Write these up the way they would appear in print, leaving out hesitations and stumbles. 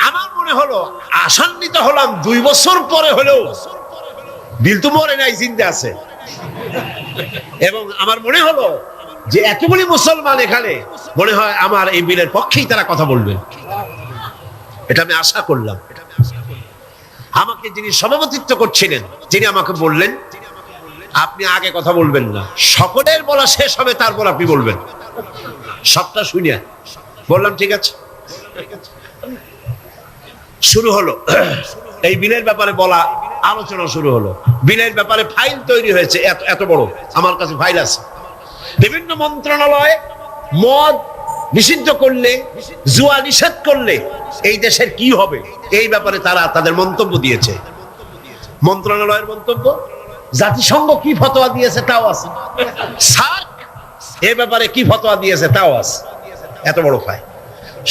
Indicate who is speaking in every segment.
Speaker 1: আমার মনে হলো আশান্বিত হলাম 2 বছর পরে হলেও বিল তো মরে নাই, জিন্দা আছে। এবং আমার মনে হলো যে এতগুলি মুসলমান এখানে, মনে হয় আমার এই বিলের পক্ষেই তারা কথা বলবে, এটা আমি আশা করলাম। আমাকে যিনি সভাপতিত্ব করছিলেন তিনি আমাকে বললেন, আপনি আগে কথা বলবেন না, সকলের বলা শেষ হবে তারপর আপনি বলবেন। সবটা শুনিয়া বললাম ঠিক আছে। শুরু হলো এই বিলের ব্যাপারে বলা, আলোচনা শুরু হলো। বিলের ব্যাপারে ফাইল তৈরি হয়েছে, এত বড় আমার কাছে ফাইল আছে। বিভিন্ন মন্ত্রণালয় মদ নিষিদ্ধ করলে, জুয়া নিষেধ করলে এই দেশের কি হবে এই ব্যাপারে তারা তাদের মন্তব্য দিয়েছে। মন্ত্রণালয়ের মন্তব্য, জাতিসংঘ কি ফতোয়া দিয়েছে তাও আছে, সার্ক এই ব্যাপারে কি ফতোয়া দিয়েছে তাও আছে। এত বড় ফাইল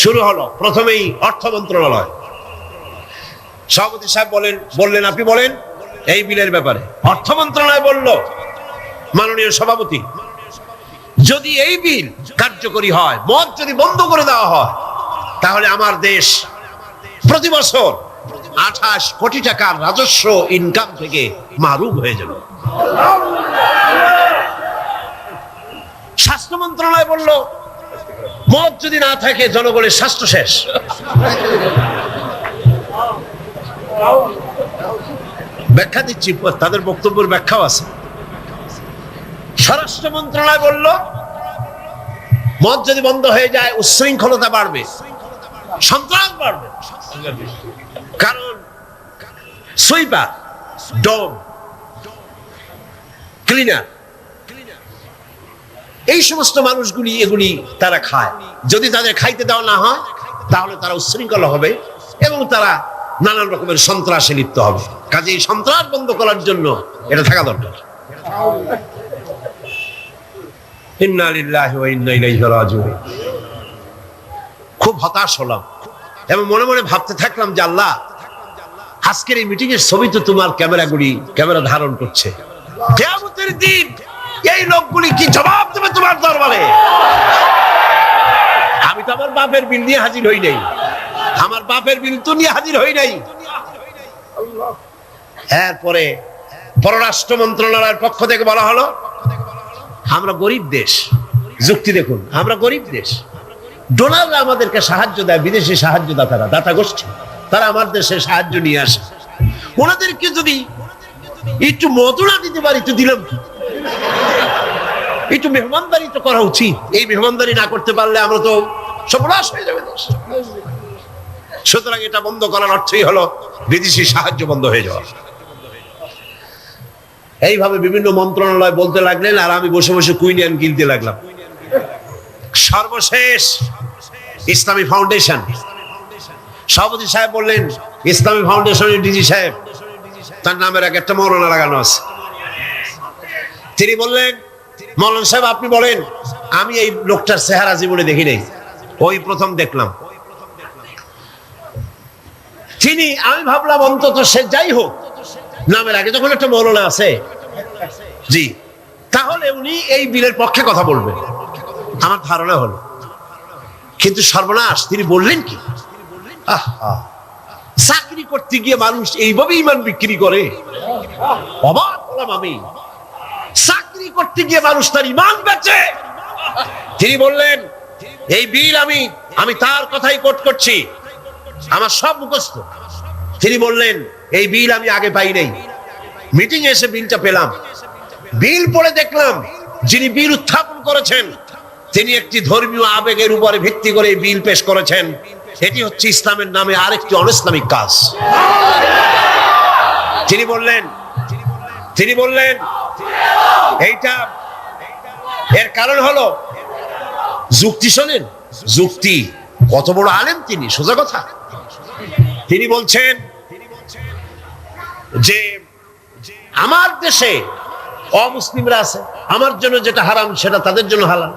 Speaker 1: শুরু হলো। প্রথমেই অর্থ মন্ত্রণালয়, সভাপতি সাহেব বললেন আপনি বলেন এই বিলের ব্যাপারে। অর্থ মন্ত্রণালয় বলল, মাননীয় সভাপতি, যদি এই বিল কার্যকরী হয়, মদ যদি বন্ধ করে দেওয়া হয়, তাহলে আমার দেশ প্রতি বছর 28 কোটি টাকার রাজস্ব ইনকাম থেকে মাহরুম হয়ে যাবে। স্বাস্থ্য মন্ত্রণালয় বলল, মদ যদি না থাকে জনগণের স্বাস্থ্য শেষ। ব্যাখ্যা দিচ্ছি, তাদের বক্তব্যের ব্যাখ্যাও আছে। স্বরাষ্ট্র মন্ত্রণালয় বলল, মদ যদি বন্ধ হয়ে যায় উচ্ছৃঙ্খলতা বাড়বে, সন্ত্রাস বাড়বে, কারণ সুইপার, ডগ, ক্লিনার এই সমস্ত মানুষগুলি এগুলি তারা খায়। যদি তাদের খাইতে দেওয়া না হয় তাহলে তারা উচ্ছৃঙ্খল হবে এবং তারা নানান রকমের সন্ত্রাসে লিপ্ত হবে। কাজে এই সন্ত্রাস বন্ধ করার জন্য এটা থাকা দরকার। ইন্না লিল্লাহি ওয়া ইন্না ইলাইহি রাজিউন। খুব হতাশ হলাম এবং মনে মনে ভাবতে থাকলাম যে আল্লাহ, আজকের এই মিটিং এর ছবি তো তোমার ক্যামেরা ধারণ করছে। কিয়ামতের দিন এই লোকগুলি কি জবাব দেবে তোমার দরবারে? আমি তো আমার বাপের বিল নিয়ে হাজির হই নাই, আমার বাপের বিল তো নিয়ে হাজির হই নাই। এরপরে পররাষ্ট্র মন্ত্রণালয়ের পক্ষ থেকে বলা হলো, আমরা গরিব দেশ। যুক্তি দেখুন, আমরা গরিব দেশ, ডোনাররা আমাদেরকে সাহায্য দেয়, বিদেশি সাহায্যদাতারা, দাতা গোষ্ঠী, তারা আমার দেশে সাহায্য নিয়ে আসে। ওনাদেরকে যদি একটু মদুরা দিতে পারি তো দিলাম কি, একটু মেহমানদারি তো করা উচিত। এই মেহমানদারি না করতে পারলে আমরা তো সর্বনাশ হয়ে যাবে দেশ। সুতরাং এটা বন্ধ করার অর্থই হলো বিদেশি সাহায্য বন্ধ হয়ে যাওয়া। এইভাবে বিভিন্ন মন্ত্রণালয় বলতে লাগলেন আর আমি বসে বসে কুইনিয়ান গিলতে লাগলাম। সর্বশেষ ইসলামী ফাউন্ডেশন, সভাপতি সাহেব বললেন, ইসলামী ফাউন্ডেশনের ডিজি সাহেব, তার নামের এক একটা মৌলানা লাগানো আছে। তিনি বললেন, মৌলানা সাহেব আপনি বলেন। আমি এই লোকটার চেহারা জীবনে দেখি নাই, ওই প্রথম দেখলাম। আমি ভাবলাম অন্তত সে যাই হোক, নামের আগে যখন একটা মৌলানা আছে, জি, তাহলে উনি এই বিলের পক্ষে কথা বলবেন, আমার ধারণা হলো। কিন্তু সর্বনাশ, তিনি বললেন কি, চাকরি করতে গিয়ে মানুষ এইভাবে ইমান বিক্রি করে? অবাক হলাম আমি। চাকরি করতে গিয়ে মানুষ তার ইমান বেচে। তিনি বললেন, এই বিল আমি তার কথাই কোট করছি, আমার সব মুখস্থ। তিনি বললেন, এই বিল আমি আগে পাই নাই, মিটিং এসে বিলটা পেলাম। বিল পড়ে দেখলাম যিনি বিল উত্থাপন করেছেন তিনি একটি ধর্মীয় আবেগের উপরে ভিত্তি করে বিল পেশ করেছেন। এটি হচ্ছে ইসলামের নামে আরেকটি অনৈসলামিক কাজ। তিনি বললেন এইটা, এর কারণ হলো যুক্তি। শোনেন, যুক্তি, কত বড় আলেম তিনি, সোজা কথা। তিনি বলছেন যে আমার দেশে অমুসলিমরা আছে, আমার জন্য যেটা হারাম সেটা তাদের জন্য হালাল,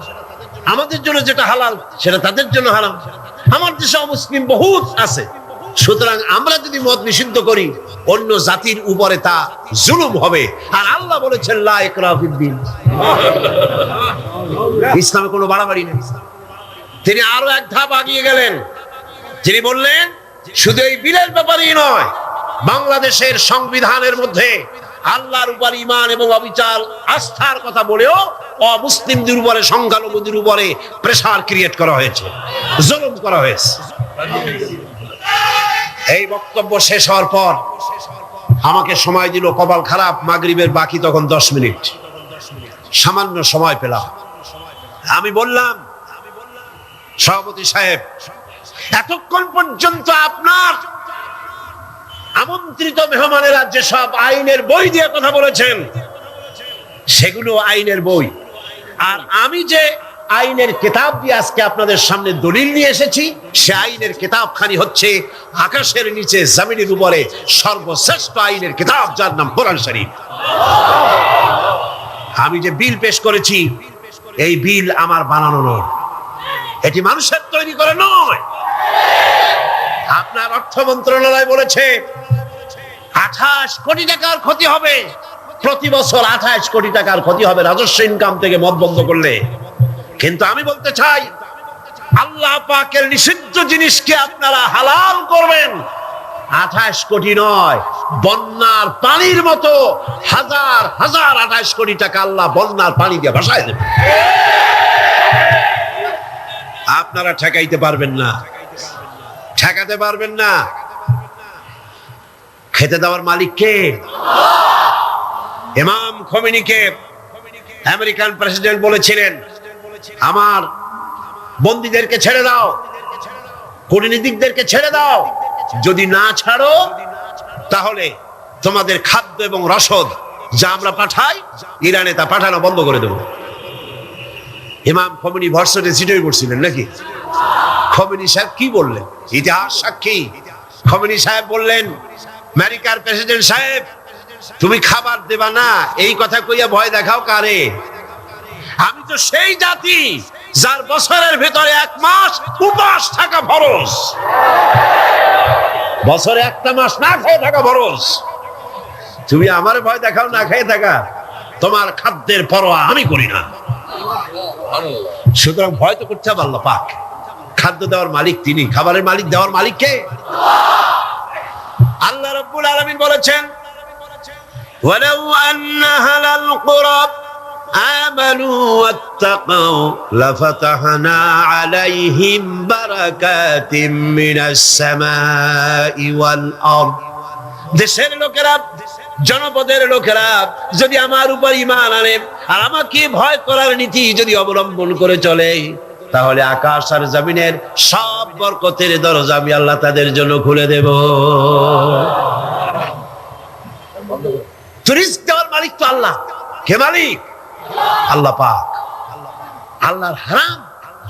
Speaker 1: আমাদের জন্য যেটা হালাল সেটা তাদের জন্য হারাম। আমার দেশে অমুসলিম বহুত আছে, সুতরাং আমরা যদি মদ নিষিদ্ধ করি অন্য জাতির উপরে তা জুলুম হবে। আর আল্লাহ বলেছেন লা ইকরাহা ফিদ্দীন, ইসলামে কোনো বাড়াবাড়ি নেই। তিনি আরো এক ধাপ আগিয়ে গেলেন। যিনি বললেন শুধু এই বিলের ব্যাপারেই নয়, বাংলাদেশের সংবিধানের মধ্যে আল্লাহর উপর ঈমান এবং অবিচল আস্থার কথা বলেও অমুসলিমদের উপরে, সংখ্যালঘুদের উপরে প্রেসার ক্রিয়েট করা হয়েছে, জুলুম করা হয়েছে। এই বক্তব্য শেষ হওয়ার পর আমাকে সময় দিল, কপাল খারাপ, মাগরিবের বাকি তখন 10 মিনিট, সামান্য সময় পেলাম। আমি বললাম, সভাপতি সাহেব, এতক্ষণ পর্যন্ত আপনার আমন্ত্রিত মেহমানেরা যেসব আইনের বই দিয়ে কথা বলেছেন সেগুলো আইনের বই, আর আমি যে আইনের কিতাব দিয়ে আজকে আপনাদের সামনে দলিল নিয়ে এসেছি, সে আইনের কিতাবখানি হচ্ছে আকাশের নিচে জমিনের উপরে সর্বশ্রেষ্ঠ আইনের কিতাব, যার নাম কোরআন শরীফ। আমি যে বিল পেশ করেছি, এই বিল আমার বানানো নয়, এটি মানুষের তৈরি করে নয়। আপনার অর্থ মন্ত্রণালয় বলেছে 28 কোটি টাকার ক্ষতি হবে প্রতি বছর, 28 কোটি টাকার ক্ষতি হবে রাজস্ব ইনকাম থেকে মদ বন্ধ করলে। কিন্তু আমি বলতে চাই, আল্লাহ পাকের নিষিদ্ধ জিনিসকে আপনারা হালাল করবেন, 28 কোটি নয়, বন্যার পানির মতো হাজার হাজার 28 কোটি টাকা আল্লাহ বন্যার পানি দিয়ে ভাসায় দেবে। আপনারা ঠেকাইতে পারবেন না, ঠেকাতে পারবেন না। খেতে দেওয়ার মালিক কে? ইমাম খোমেনিকে আমেরিকান প্রেসিডেন্ট বলেছিলেন, আমার বন্দীদেরকে ছেড়ে দাও, কূটনীতিকদেরকে ছেড়ে দাও, যদি না ছাড়ো তাহলে তোমাদের খাদ্য এবং রসদ যা আমরা পাঠাই ইরানে তা পাঠানো বন্ধ করে দেব। ইমাম খোমেনি ভর্সনে চিঠি পড়ছিলেন নাকি? খোমেনি সাহেব কি বললেন? ইতিহাস সাক্ষী। খোমেনি সাহেব বললেন, আমেরিকার প্রেসিডেন্ট সাহেব, তুমি খাবার দেবা না এই কথা কইয়া ভয় দেখাও কারে? আমি তো সেই জাতি যার বছরের ভেতরে 1 মাস উপবাস থাকা ফরজ, বছরে 1টা মাস না খেয়ে থাকা ফরজ। তুমি আমারে ভয় দেখাও না খেয়ে থাকা, তোমার খাদ্যের পরোয়া আমি করি না। সুতরাং ভয় তো করতে হবে আল্লাহ পাক। খাদ্য দেওয়ার মালিক তিনি, খাবারের মালিক দেওয়ার মালিক কে? আল্লাহ রাব্বুল আলামিন বলেছেন, ওয়ালাউ আন্না আহলাল কুরা আমানু ওয়াত্তাকাউ লাফাতাহনা আলাইহিম বারাকাতিম মিনাস সামাই ওয়াল আরদ। দেশের লোকেরা, জনপদের লোকেরা যদি আমার উপর ঈমান আনে আর আমাকে ভয় করার নীতি যদি অবলম্বন করে চলে, তাহলে আকাশ আর জমিনের সব বরকতের দরজা আমি আল্লাহ তাদের জন্য খুলে দেব। রিজক দেওয়ার মালিক তো আল্লাহ। কে মালিক? আল্লাহ পাক। আল্লাহর হারাম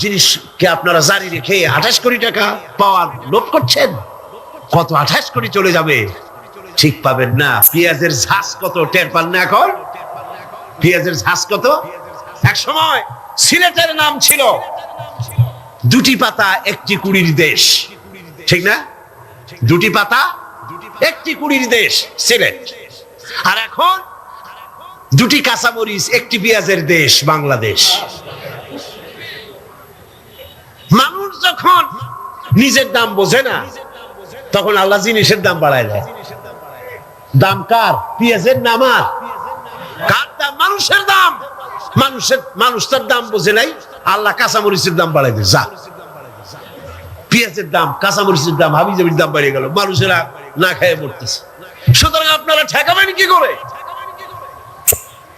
Speaker 1: জিনিসকে আপনারা জারি রেখে 28 কোটি টাকা পাওয়ার লোভ করছেন। কত 28 কোটি চলে যাবে ঠিক পাবেন না। পেঁয়াজের ঝাঁজ কত টের পান না এখন? পেঁয়াজের ঝাঁজ কত? এক সময় সিলেটের নাম ছিল 2টি পাতা 1টি কুড়ির দেশ, ঠিক না? 2টি পাতা 1টি কুড়ির দেশ সিলেট। আর এখন 2টি কাঁচামরিচ 1টি পেঁয়াজের দেশ বাংলাদেশ। মানুষ যখন নিজের দাম বোঝে না, তখন আল্লাহ জিনিসের দাম বাড়ায় দেয়। দাম কার? পেঁয়াজের নাম আর কার দাম? মানুষের দাম। মানুষ তার দাম বোঝে নাই, আল্লাহ কাঁচামরিচের দাম বাড়াই দেয়। যা, পেঁয়াজের দাম, কাঁচামরিচের দাম, হাবিজাবির দাম বেড়ে গেল, মানুষেরা না খেয়ে মরতেছে। সুতরাং আপনারা ঠেকাবেন কি করে?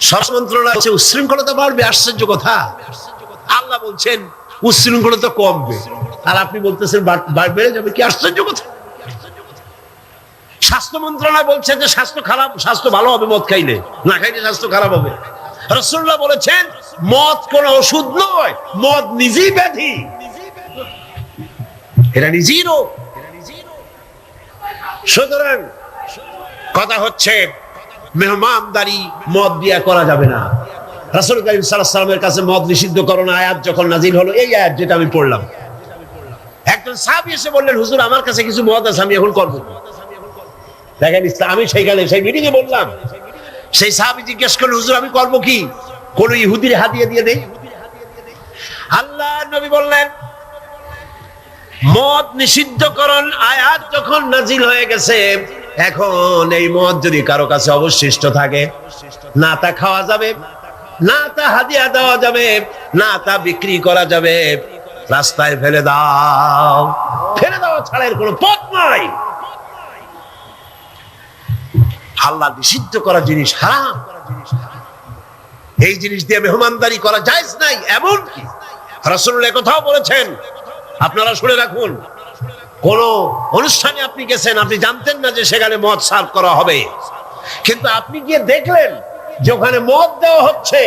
Speaker 1: স্বরাষ্ট্র মন্ত্রণালয় উচ্ছৃঙ্খলতা বাড়বে, আশ্চর্য কথা। আল্লাহ বলছেন উচ্ছৃঙ্খলতা কমবে, আর আপনি বলতেছেন বেড়ে যাবে, কি আশ্চর্য কথা। স্বাস্থ্য মন্ত্রণালয় বলছে যে স্বাস্থ্য খারাপ, স্বাস্থ্য ভালো হবে মদ খাইলে, না খাইলে স্বাস্থ্য খারাপ হবে। রাসূলুল্লাহ বলেছেন মদ কোন ওষুধ নয়, মদ নিজেই ব্যাধি, এটা নিজেই রোগ। সুতরাং কথা হচ্ছে মেহমানদারি মদ দিয়া করা যাবে না। রাসূল কারীম সাল্লাল্লাহু আলাইহি ওয়াসাল্লামের কাছে মদ নিষিদ্ধ করোনা আয়াত যখন নাজিল হলো, এই আয়াত যেটা আমি পড়লাম, একজন সাহাবী এসে বললেন, হুজুর আমার কাছে কিছু মদ আছে, আমি এখন করবো। দেখেন, আমি সেইখানে সেই মিটিং এ বললাম, সেই সাহাবী জিজ্ঞেস করলেন, হুজুর আমি করবো কি? কোন ইহুদির হাদিয়া দিয়ে দেই? আল্লাহ নবী বললেন, মদ নিষিদ্ধকরণ আয়াত যখন নাজিল হয়ে গেছে, এখন এই মদ যদি কারো কাছে অবশিষ্ট থাকে, না তা খাওয়া যাবে, না তা হাদিয়া দেওয়া যাবে, না তা বিক্রি করা যাবে, রাস্তায় ফেলে দাও। ফেলে দেওয়া ছাড়া এর কোনো পথ নাই। আল্লাহ নিষিদ্ধ করা জিনিস হারাম, এই জিনিস দিয়ে মেহমানদারি করা জায়েজ নাই। এমন কি রাসূলুল্লাহ কথাও বলেছেন, আপনারা শুনে রাখুন, কোন অনুষ্ঠানে আপনি গেছেন, আপনি জানতেন না যে সেখানে মদ সার্ভ করা হবে, কিন্তু আপনি গিয়ে দেখলেন যে ওখানে মদ দেওয়া হচ্ছে।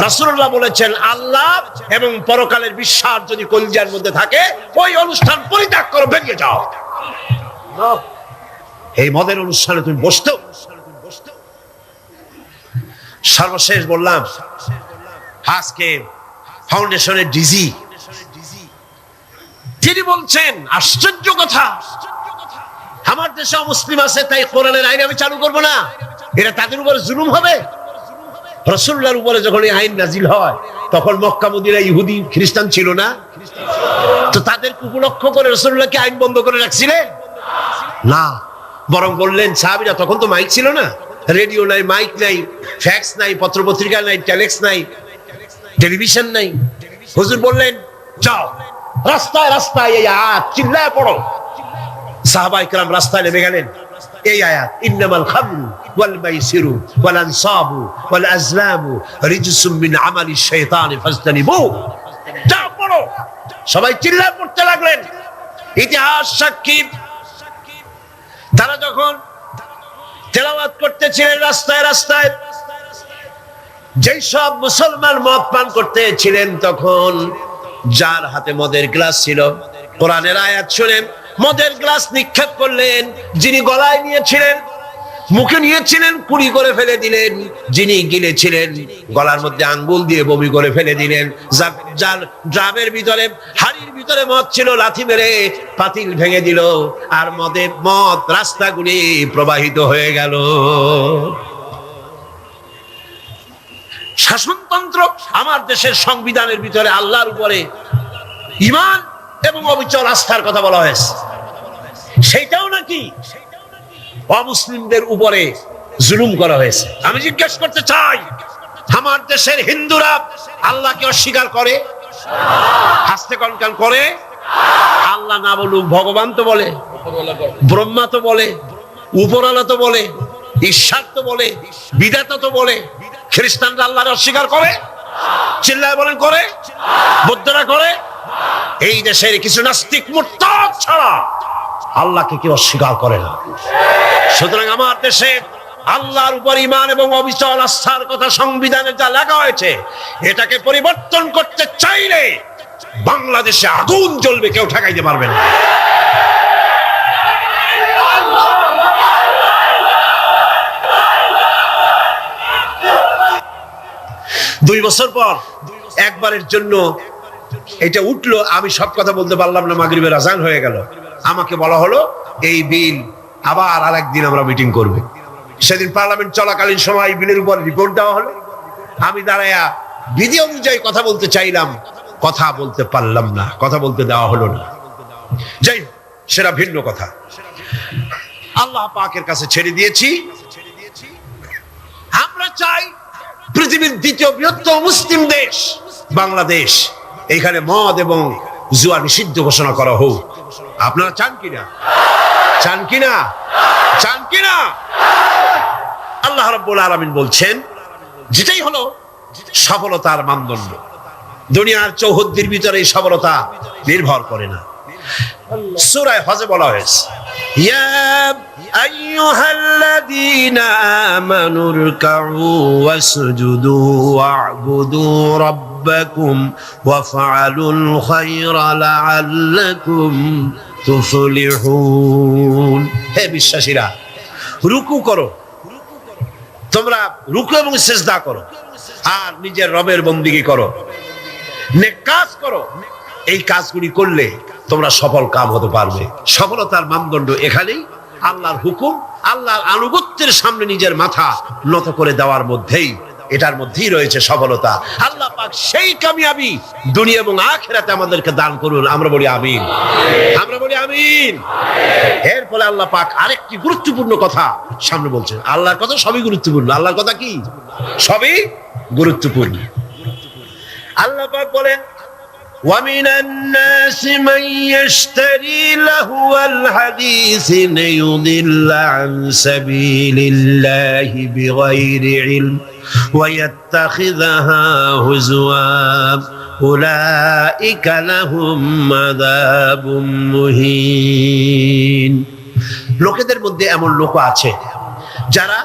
Speaker 1: রাসূলুল্লাহ বলেছেন, আল্লাহ এবং পরকালের বিশ্বাস যদি কলিজার মধ্যে থাকে, ওই অনুষ্ঠান পরিত্যাগ করো, বেরিয়ে যাও। এই মদের অনুষ্ঠানে তুমি বসতো। সর্বশেষ বললাম, আজকে ফাউন্ডেশনের ডিজি তিনি বলছেন আশ্চর্য কথা, আমার দেশে মুসলিম আছে তাই কোরআনের আইন আমি চালু করব না, এটা তাদের উপরে জুলুম হবে। রাসূলুল্লাহর উপরে যখন এই আইন নাজিল হয়, তখন মক্কা মদিনায় ইহুদি খ্রিস্টান ছিল না, তো তাদের উপলক্ষ্য করে রাসূলুল্লাহ কি আইন বন্ধ করে রাখছিলেন? না, বরং বললেন সাহাবীরা, তখন তো মাইক ছিল না, রেডিও নাই, মাইক নাই, ফ্যাক্স নাই, পত্রপত্রিকা নাই, টেলেক্স নাই, টেলিভিশন নাই। হুজুর বললেন, যাও রাস্তায় রাস্তায় এই আয়াত চিল্লায় পড়ো। সাহাবায়ে কেরাম রাস্তায় নেমে গেলেন। এই আয়াত, ইন্নামাল খামরু ওয়াল মাইসিরু ওয়াল আনসাবু ওয়াল আজলামু রিজসুম মিন আমালিশ শাইতানি ফাজতানিবু। যাও পড়ো। সবাই চিল্লায় পড়তে লাগলেন। ইতিহাস সাক্ষী, তারা যখন তেলাওয়াত করতেছিলেন রাস্তায় রাস্তায়, যেই সব মুসলমান মদ পান করতেছিলেন, তখন যার হাতে মদের গ্লাস ছিল, কোরআনের আয়াত শুনে মদের গ্লাস নিক্ষেপ করলেন। যিনি গলায় নিয়েছিলেন, মুখে নিয়েছিলেন, কুড়ি করে ফেলে দিলেন। যিনি গিলেছিলেন, গলার মধ্যে আঙ্গুল দিয়ে বমি করে ফেলে দিলেন। যার ড্রামের ভিতরে, হাড়ির ভিতরে মদ ছিল, লাথি মেরে পাতিল ভেঙে দিল, আর মদ রাস্তাগুলি প্রবাহিত হয়ে গেল। শাসনতন্ত্র, আমার দেশের সংবিধানের ভিতরে আল্লাহর উপরে ঈমান এবং অবিচল আস্থার কথা বলা হয়েছে, সেইটাও নাকি অমুসলিমদের উপরে জুলুম করা হয়েছে। আমি জিজ্ঞেস করতে চাই, আমার দেশের হিন্দুরা আল্লাহকে অস্বীকার করে? হাসতে কনকান করে? আল্লাহ না বলুক, ভগবান তো বলে, ব্রহ্মা তো বলে, উপরওয়ালা তো বলে, ঈশ্বর তো বলে, বিধাতা তো বলে। খ্রিস্টানরা আল্লাহকে অস্বীকার করে? চিল্লায় বলেন করে? বৌদ্ধরা করে? এই দেশের কিছু নাস্তিক মুরতাদ ছাড়া আল্লাহকে কেউ অস্বীকার করে না। সুতরাং আমার দেশে আল্লাহর উপর ঈমান এবং অবিচল আস্থার কথা সংবিধানে যা লেখা হয়েছে, এটাকে পরিবর্তন করতে চাইলে বাংলাদেশে আগুন জ্বলবে, কেউ ঠেকাইতে পারবে না। দুই বছর পর একবারের জন্য এটা উঠলো, আমি সব কথা বলতে পারলাম না, মাগরিবের আজান হয়ে গেল। আমাকে বলা হলো এই বিল আবার আরেকদিন আমরা মিটিং করব। সেদিন পার্লামেন্ট চলাকালীন সময় বিলের উপর রিপোর্ট দেওয়া হলো। আমি দাঁড়ায়া বিধি অনুযায়ী কথা বলতে চাইলাম, কথা বলতে পারলাম না, কথা বলতে দেওয়া হলো না। যাই হোক, সেটা ভিন্ন কথা। আল্লাহ পাকের কাছে ছেড়ে দিয়েছি। আমরা চাই পৃথিবীর দ্বিতীয় বৃহত্তম মুসলিম দেশ বাংলাদেশ, এখানে মদ এবং জুয়া নিষিদ্ধ ঘোষণা করা হোক। আপনারা চান কিনা? চান কিনা? চান কিনা? আল্লাহ রাব্বুল আলামিন বলছেন, যেটাই হলো সফলতার মানদণ্ড। দুনিয়ার চৌহদ্দির ভিতরে এই সফলতা নির্ভর করে না। সূরা হজে বলা হয়েছে, ইয়া আইয়ুহাল্লাযীনা আমানু রুকউ ওয়াসজুদু ওয়া'বুদু রাব্বাকুম ওয়াফআলুল খায়রা লাআল্লাকুম তুফলিহুন। হে বিশ্বাসীরা, রুকু করো, তোমরা রুকু এবং সিজদা করো, আর নিজের রবের বন্দেগী করো, নেক কাজ করো। এই কাজগুলি করলে তোমরা সফল কাম হতে পারবে। সফলতার মানদণ্ড এখানেই আল্লাহর হুকুম, আল্লাহর আনুগত্যের সামনে নিজের মাথা নত করে দেওয়ার মধ্যেই এটার মধ্যেই রয়েছে সফলতা। আল্লাহ পাক সেই কামিয়াবি দুনিয়া এবং আখিরাতে আমাদেরকে দান করুন। আমরা বলি আমিন, আমরা বলি আমিন। এর ফলে আল্লাহ পাক আরেকটি গুরুত্বপূর্ণ কথা সামনে বলছেন। আল্লাহর কথা সবই গুরুত্বপূর্ণ। আল্লাহর কথা কি? সবই গুরুত্বপূর্ণ। আল্লাহ পাক বলেন, وَمِنَ النَّاسِ مَن يَشْتَرِي لَهْوَ الْحَدِيثِ لِيُضِلَّ عَن سَبِيلِ اللَّهِ بِغَيْرِ عِلْمٍ وَيَتَّخِذَهَا هُزُوًا أُولَئِكَ لَهُمْ عَذَابٌ مُهِينٌ। লোকেদের মধ্যে এমন লোক আছে যারা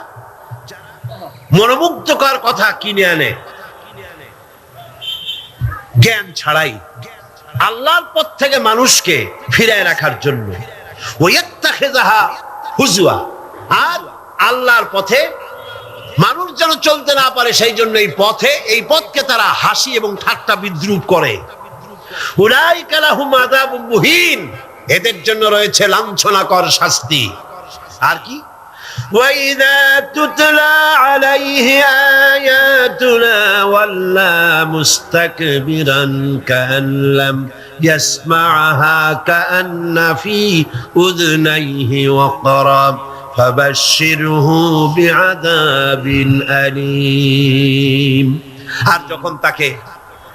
Speaker 1: মনোমুগ্ধকর কথা কিনে আনে জ্ঞান ছাড়াই, আল্লাহর পথ থেকে মানুষকে ফিরায় রাখার জন্য। ওয়াত্তাখিযাহা হুজুয়া, আর আল্লাহর পথে মানুষ যেন চলতে না পারে সেই জন্য এই পথকে তারা হাসি এবং ঠাট্টা বিদ্রুপ করে। উলাইকা লাহুম আযাবুম মুহিন, এদের জন্য রয়েছে লাঞ্ছনাকর শাস্তি। আর কি? وَإِذَا تُتْلَى عَلَيْهِ آيَاتُنَا وَلَّى مُسْتَكْبِرًا كَأَن لَّمْ يَسْمَعْهَا كَأَنَّ فِي أُذُنَيْهِ وَقْرًا فَبَشِّرْهُ بِعَذَابٍ أَلِيمٍ। আর যখন তাকে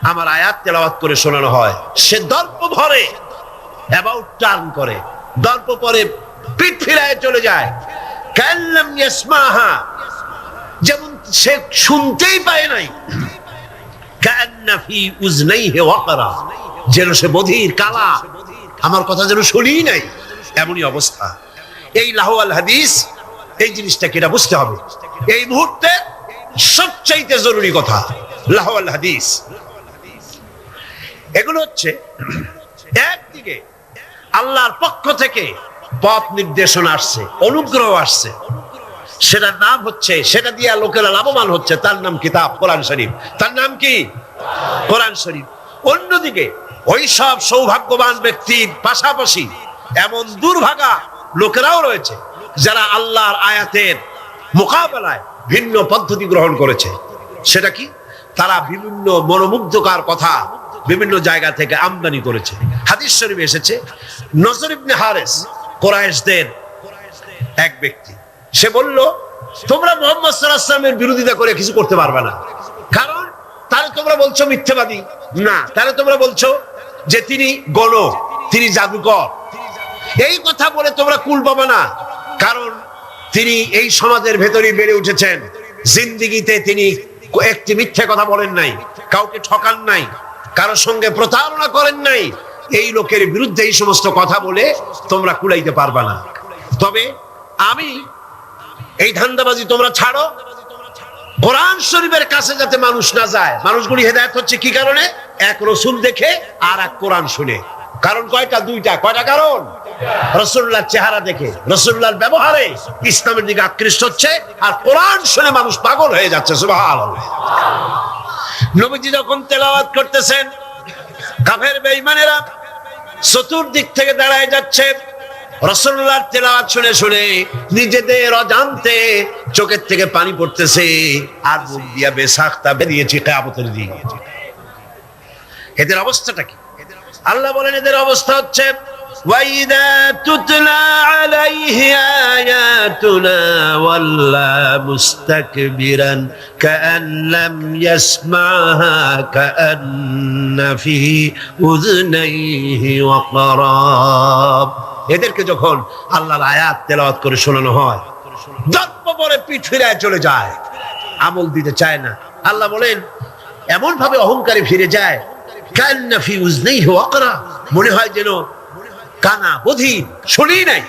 Speaker 1: আমার আয়াত তেলাওয়াত করে শোনানো হয়, সে দর্প ভরে অ্যাবাউট টার্ন করে, দর্প পরে পিঠ ফিরায় চলে যায়। কাল্লাম ইয়াসমাহা, যেমন সে শুনতেই পায় নাই। কান্না ফি উযনাইহি ওয়াকরা, যেন সে বধির কালা, আমার কথা যেন শুনিই নাই, এমনই অবস্থা। এই লাহওয়াল হাদিস, এই জিনিসটাকে এটা বুঝতে হবে। এই মুহূর্তে সবচাইতে জরুরি কথা লাহওয়াল হাদিস। এগুলো হচ্ছে একদিকে আল্লাহর পক্ষ থেকে পথ নির্দেশনা আসছে, অনুগ্রহ আসছে, সেটার নাম হচ্ছে, সেটা দিয়ে লোকেরা লাভবান হচ্ছে, তার নাম কিতাব কোরআন শরীফ। তার নাম কি? কোরআন শরীফ। অন্যদিকে ওই সব সৌভাগ্যবান ব্যক্তির পাশাপাশি এমন দুর্ভাগা লোকেরাও রয়েছে যারা আল্লাহর আয়াতের মোকাবেলায় ভিন্ন পদ্ধতি গ্রহণ করেছে। সেটা কি? তারা বিভিন্ন মনোমুগ্ধকর কথা বিভিন্ন জায়গা থেকে আমদানি করেছে। হাদিস শরীফে এসেছে, নজর ইবনে হারিস, কুরাইশদের এক ব্যক্তি, সে বলল, তোমরা মুহাম্মদ সাল্লাল্লাহু আলাইহি ওয়াসাল্লামের বিরোধিতা করে কিছু করতে পারবে না, কারণ তাহলে তোমরা বলছো মিথ্যাবাদী, না তাহলে তোমরা বলছো যে তিনি গণক, তিনি জাদুকর। এই কথা বলে তোমরা কুল পাবে না, কারণ তিনি এই সমাজের ভেতরেই বেড়ে উঠেছেন, জিন্দেগিতে তিনি একটি মিথ্যা কথা বলেন নাই, কাউকে ঠকান নাই, কারোর সঙ্গে প্রতারণা করেন নাই। এই লোকের বিরুদ্ধে এই সমস্ত কথা বলে তোমরা কুলাইতে পারবে না। তবে আমি এই ধান্দাবাজি তোমরা ছাড়ো, কোরআন শরীফের কাছে যাতে মানুষ না যায়। মানুষগুলি হেদায়েত হচ্ছে কি কারণে? এক রাসূল দেখে আর এক কোরআন শুনে। কারণ কয়টা? দুইটা। কয়টা কারণ? রাসূলুল্লাহর চেহারা দেখে, রাসূলুল্লাহর ব্যবহারে ইসলামের দিকে আকৃষ্ট হচ্ছে, আর কোরআন শুনে মানুষ পাগল হয়ে যাচ্ছে। সুবহানাল্লাহ। নবীজি যখন তেলাওয়াত করতেছেন, কাফের বেঈমানেরা চতুর্দিক থেকে দাঁড়ায় যাচ্ছে। রাসূলুল্লাহর তেলাওয়াত শুনে শুনে নিজেদের অজান্তে চোখের থেকে পানি পড়তেছে, আর মুখ দিয়া বেসাখতা বেরিয়েছে কিয়ামতের দিন। এদের অবস্থাটা কি? আল্লাহ বলেন, এদের অবস্থা হচ্ছে, وَإِذَا تُتْلَى عَلَيْهِ آيَاتُنَا وَلَّى مُسْتَكْبِرًا كَأَن لَّمْ يَسْمَعْهَا كَأَنَّ فِي أُذُنَيْهِ وَقْرًا। এদেরকে যখন আল্লাহর আয়াত তেলাওয়াত করে শোনানো হয়, দর্প পরে পিঠ ফিরায় চলে যায়, আমল দিতে চায় না। আল্লাহ বলেন, এমন ভাবে অহংকারে ফিরে যায়, কান্না ফি উযনাইহি ওয়াকরা, মনে হয় যেন কানা, বধির, শুনি নাই।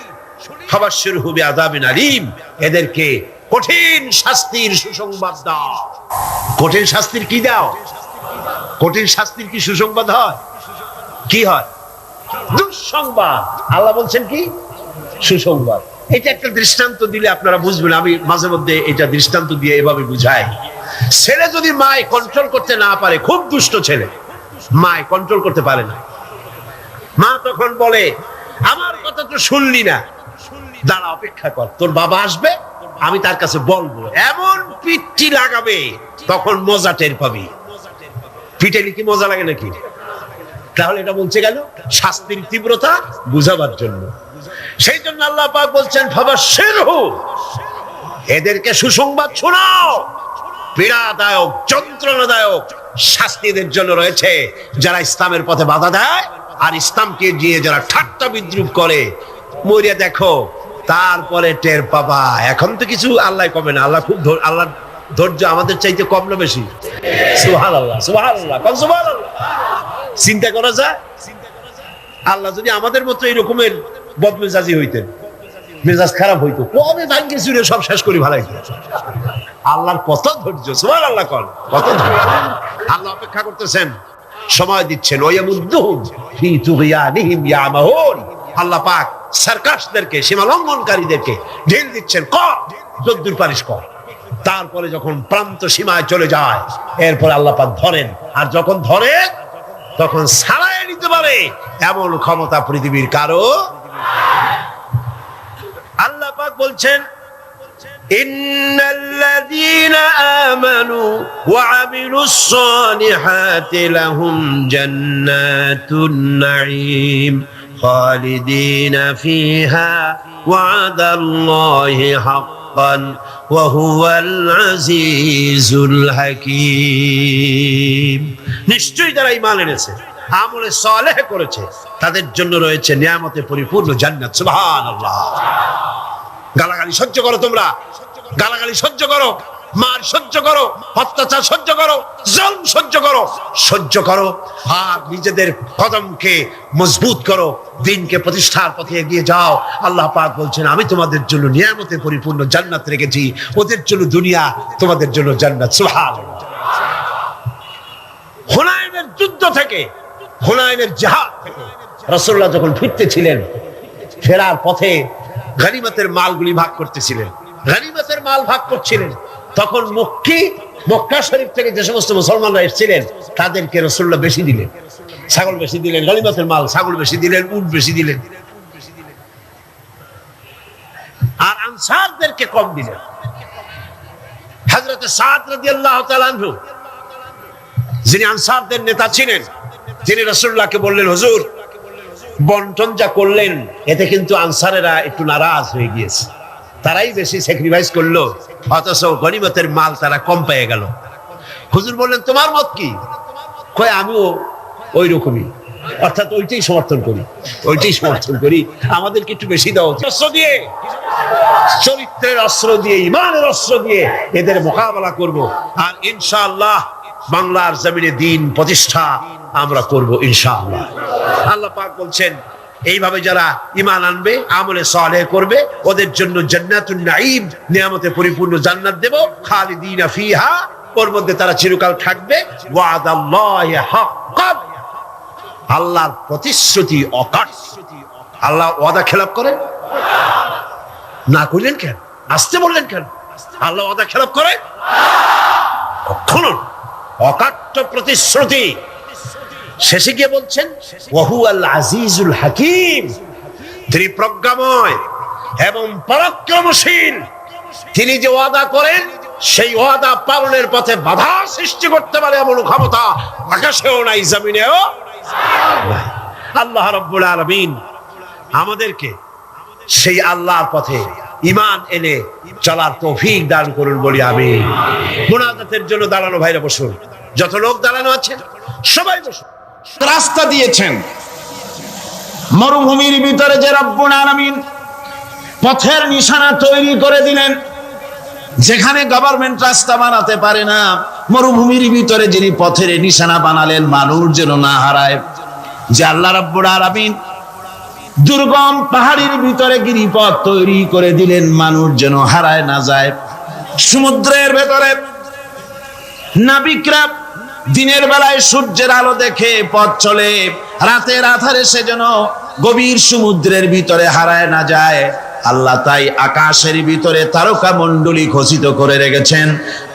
Speaker 1: ফাবাশশিরহু বিআযাবিন আলীম, এদেরকে কঠিন শাস্তির সুসংবাদ দাও। কঠিন শাস্তির কি দাও? কঠিন শাস্তির কি সুসংবাদ হয়? কি হয়? দুঃসংবাদ। আল্লাহ বলছেন কি? সুসংবাদ। এটা একটা দৃষ্টান্ত দিলে আপনারা বুঝবেন। আমি মাঝে মধ্যে এটা দৃষ্টান্ত দিয়ে এভাবে বুঝাই। ছেলে যদি মায় কন্ট্রোল করতে না পারে, খুব দুষ্ট ছেলে, মায় কন্ট্রোল করতে পারে না, মা তখন বলে, আমার কথা তো শুনলি না, দাঁড়া, অপেক্ষা কর, তোর বাবা আসবে, আমি তার কাছে বলবো। এমন পিঠটি লাগাবে তখন মজা টের পাবি। পিটাইলে কি মজা লাগে নাকি? তাহলে এটা বলছে গেল শাস্তির তীব্রতা বুঝাবার জন্য। সেই জন্য আল্লাহ পাক বলছেন ফাবাশশিরহু, এদেরকে সুসংবাদ শোনাও, পীড়াদায়ক যন্ত্রণাদায়ক শাস্তিদের জন্য রয়েছে যারা ইসলামের পথে বাধা দেয় আর ইসলামকে দিয়ে যারা ঠাট্টা বিদ্রুপ করে। মরিয়া দেখো, তারপরে টের পাবা। এখন তো কিছু আল্লাহ কমে না, আল্লাহ খুব আল্লাহ ধৈর্য আমাদের চাইতে কম না বেশি? সুবহানাল্লাহ, সুবহানাল্লাহ, কোন সুবহানাল্লাহ। চিন্তা করা যায়, আল্লাহ যদি আমাদের মতো এরকমের বদমেজাজি হইতেন, মেজাজ খারাপ হইতো, কবে ভাঙ্গে চুরে সব শেষ করে ভালাইতো। আল্লাহর কত ধৈর্য, সুবহানাল্লাহ, কত ধৈর্য। আল্লাহ অপেক্ষা করতেছেন, সময় দিচ্ছেন। ওয়ায়ামুদ্দুহুম ফি তুগয়ানিহিম ইয়ামাহুন, আল্লাহ পাক সার্কাসদেরকে, সীমা লঙ্ঘনকারীদেরকে ঢিল দিচ্ছেন, কর যদ্দুর পারিস কর। তারপরে যখন প্রান্ত সীমায় চলে যায়, এরপর আল্লাহ পাক ধরেন, আর যখন ধরে তখন ছাড়াই নিতে পারে এমন ক্ষমতা পৃথিবীর কারো। আল্লাহ পাক বলছেন ইন্নাল্লাযীনা আমানু ওয়া আমিলুস সালিহাতি লাহুম জান্নাতুন নাঈম খালিদিনা ফিহা ওয়াদাল্লাহি হাক্কান ওয়া হুয়াল আজিজুল হাকীম। নিশ্চয়ই যারা ঈমান এনেছে, আমলে সালেহ করেছে, তাদের জন্য রয়েছে নিয়ামতে পরিপূর্ণ জান্নাত। সুবহানাল্লাহ। গালাগালি সহ্য করো, তোমরা গালাগালি সহ্য করো, মার সহ্য করো, অত্যাচার সহ্য করো, জুলম সহ্য করো, আর নিজেদের কদমকে মজবুত করো, দ্বীনকে প্রতিষ্ঠার পথে এগিয়ে যাও। আল্লাহ পাক বলছেন আমি তোমাদের জন্য নিয়ামতে পরিপূর্ণ জান্নাত রেখেছি, ওদের জন্য দুনিয়া, তোমাদের জন্য জান্নাত। সুবহানাল্লাহ। হুনাইনের যুদ্ধ থেকে, হুনাইনের জিহাদ থেকে রাসূলুল্লাহ যখন ফিরতেছিলেন, ফেরার পথে গনিমতের মালগুলি ভাগ করতেছিলেন, গনিমতের মাল ভাগ করছিলেন, তখন মক্কা শরীফ থেকে যে সমস্ত মুসলমানরা এসেছিলেন তাদেরকে রাসূলুল্লাহ বেশি দিলেন, ছাগল বেশি দিলেন, গনিমতের মাল ছাগল বেশি দিলেন, উট বেশি দিলেন, আর আনসারদেরকে কম দিলেন। হযরত সাদ রাদিয়াল্লাহু তাআলা আনহু, যিনি আনসারদের নেতা ছিলেন, যিনি রাসূলুল্লাহকে বললেন হুজুর বন্টন যা করলেন এতে কিন্তু আনসারেরা একটু নারাজ হয়ে গিয়েছে, তারাই বেশি স্যাক্রিফাইস করলো, অথচ গনিমতের মাল তারা কম পেয়ে গেল। হুজুর বললেন তোমার মত কি? কয় আমিও ওই রকমই, অর্থাৎ ওইটাই সমর্থন করি, আমাদেরকে একটু বেশি দাও। অস্ত্র দিয়ে, চরিত্রের অস্ত্র দিয়ে, ঈমানের অস্ত্র দিয়ে এদের মোকাবেলা করব, আর ইনশাআল্লাহ বাংলার জমিনে দ্বীন প্রতিষ্ঠা আমরা করব ইনশাআল্লাহ। আল্লাহ পাক বলছেন এইভাবে যারা ঈমান আনবে, আমলে সালেহ করবে, ওদের জন্য জান্নাতুন নাঈম, নিয়ামতে পরিপূর্ণ জান্নাত দেব, খালিদিনা ফিহা, ওর মধ্যে তারা চিরকাল থাকবে, ওয়াদাল্লাহি হাক্কান, আল্লাহর প্রতিশ্রুতি অকাট। আল্লাহ ওয়াদা খেলাপ করে না, করলেন কেন? আসতে বললেন কেন? আল্লাহ ওয়াদা খেলাপ করে কখনো? অকাট্য প্রতিশ্রুতি। শেষে গিয়ে বলছেন ওয়াহুয়াল আজিজুল হাকীম, তিনি প্রজ্ঞাময় এবং পরাক্রমশীল। তিনি যে ওয়াদা করেন সেই ওয়াদা পালনের পথে বাধা সৃষ্টি করতে পারে এমন ক্ষমতা আকাশেও নাই, জমিনেও নাই। আল্লাহ রাব্বুল আলামিন আমাদেরকে সেই আল্লাহর পথে ঈমান এনে চলার তৌফিক দান করুন বলি আমিন। মুনাজাতের জন্য দাঁড়ানো ভাইরা বসুন, যত লোক দাঁড়ানো আছেন সবাই বসুন।
Speaker 2: রাস্তা দিয়েছেন মরুভূমির ভিতরে, যে রব্বুল আলামিন পথের নিশানা তৈরি করে দিলেন, যেখানে গভর্নমেন্ট রাস্তা বানাতে পারে না, মরুভূমির ভিতরে যিনি পথের নিশানা বানালেন মানুষ যেন না হারায়, যে আল্লাহ রাব্বুল আলামিন দুর্গম পাহাড়ের ভিতরে গিরিপথ তৈরি করে দিলেন মানুষ যেন হারায় না যায়। সমুদ্রের ভেতরে নাবিকরা দিনের বেলায় সূর্যের আলো দেখে পথ চলে, রাতের আধারে সে যেন গভীর সমুদ্রের ভিতরে হারায় না যায়। আল্লাহ তাই আকাশের ভিতরে তারকা মণ্ডলী খচিত করে রেখেছেন।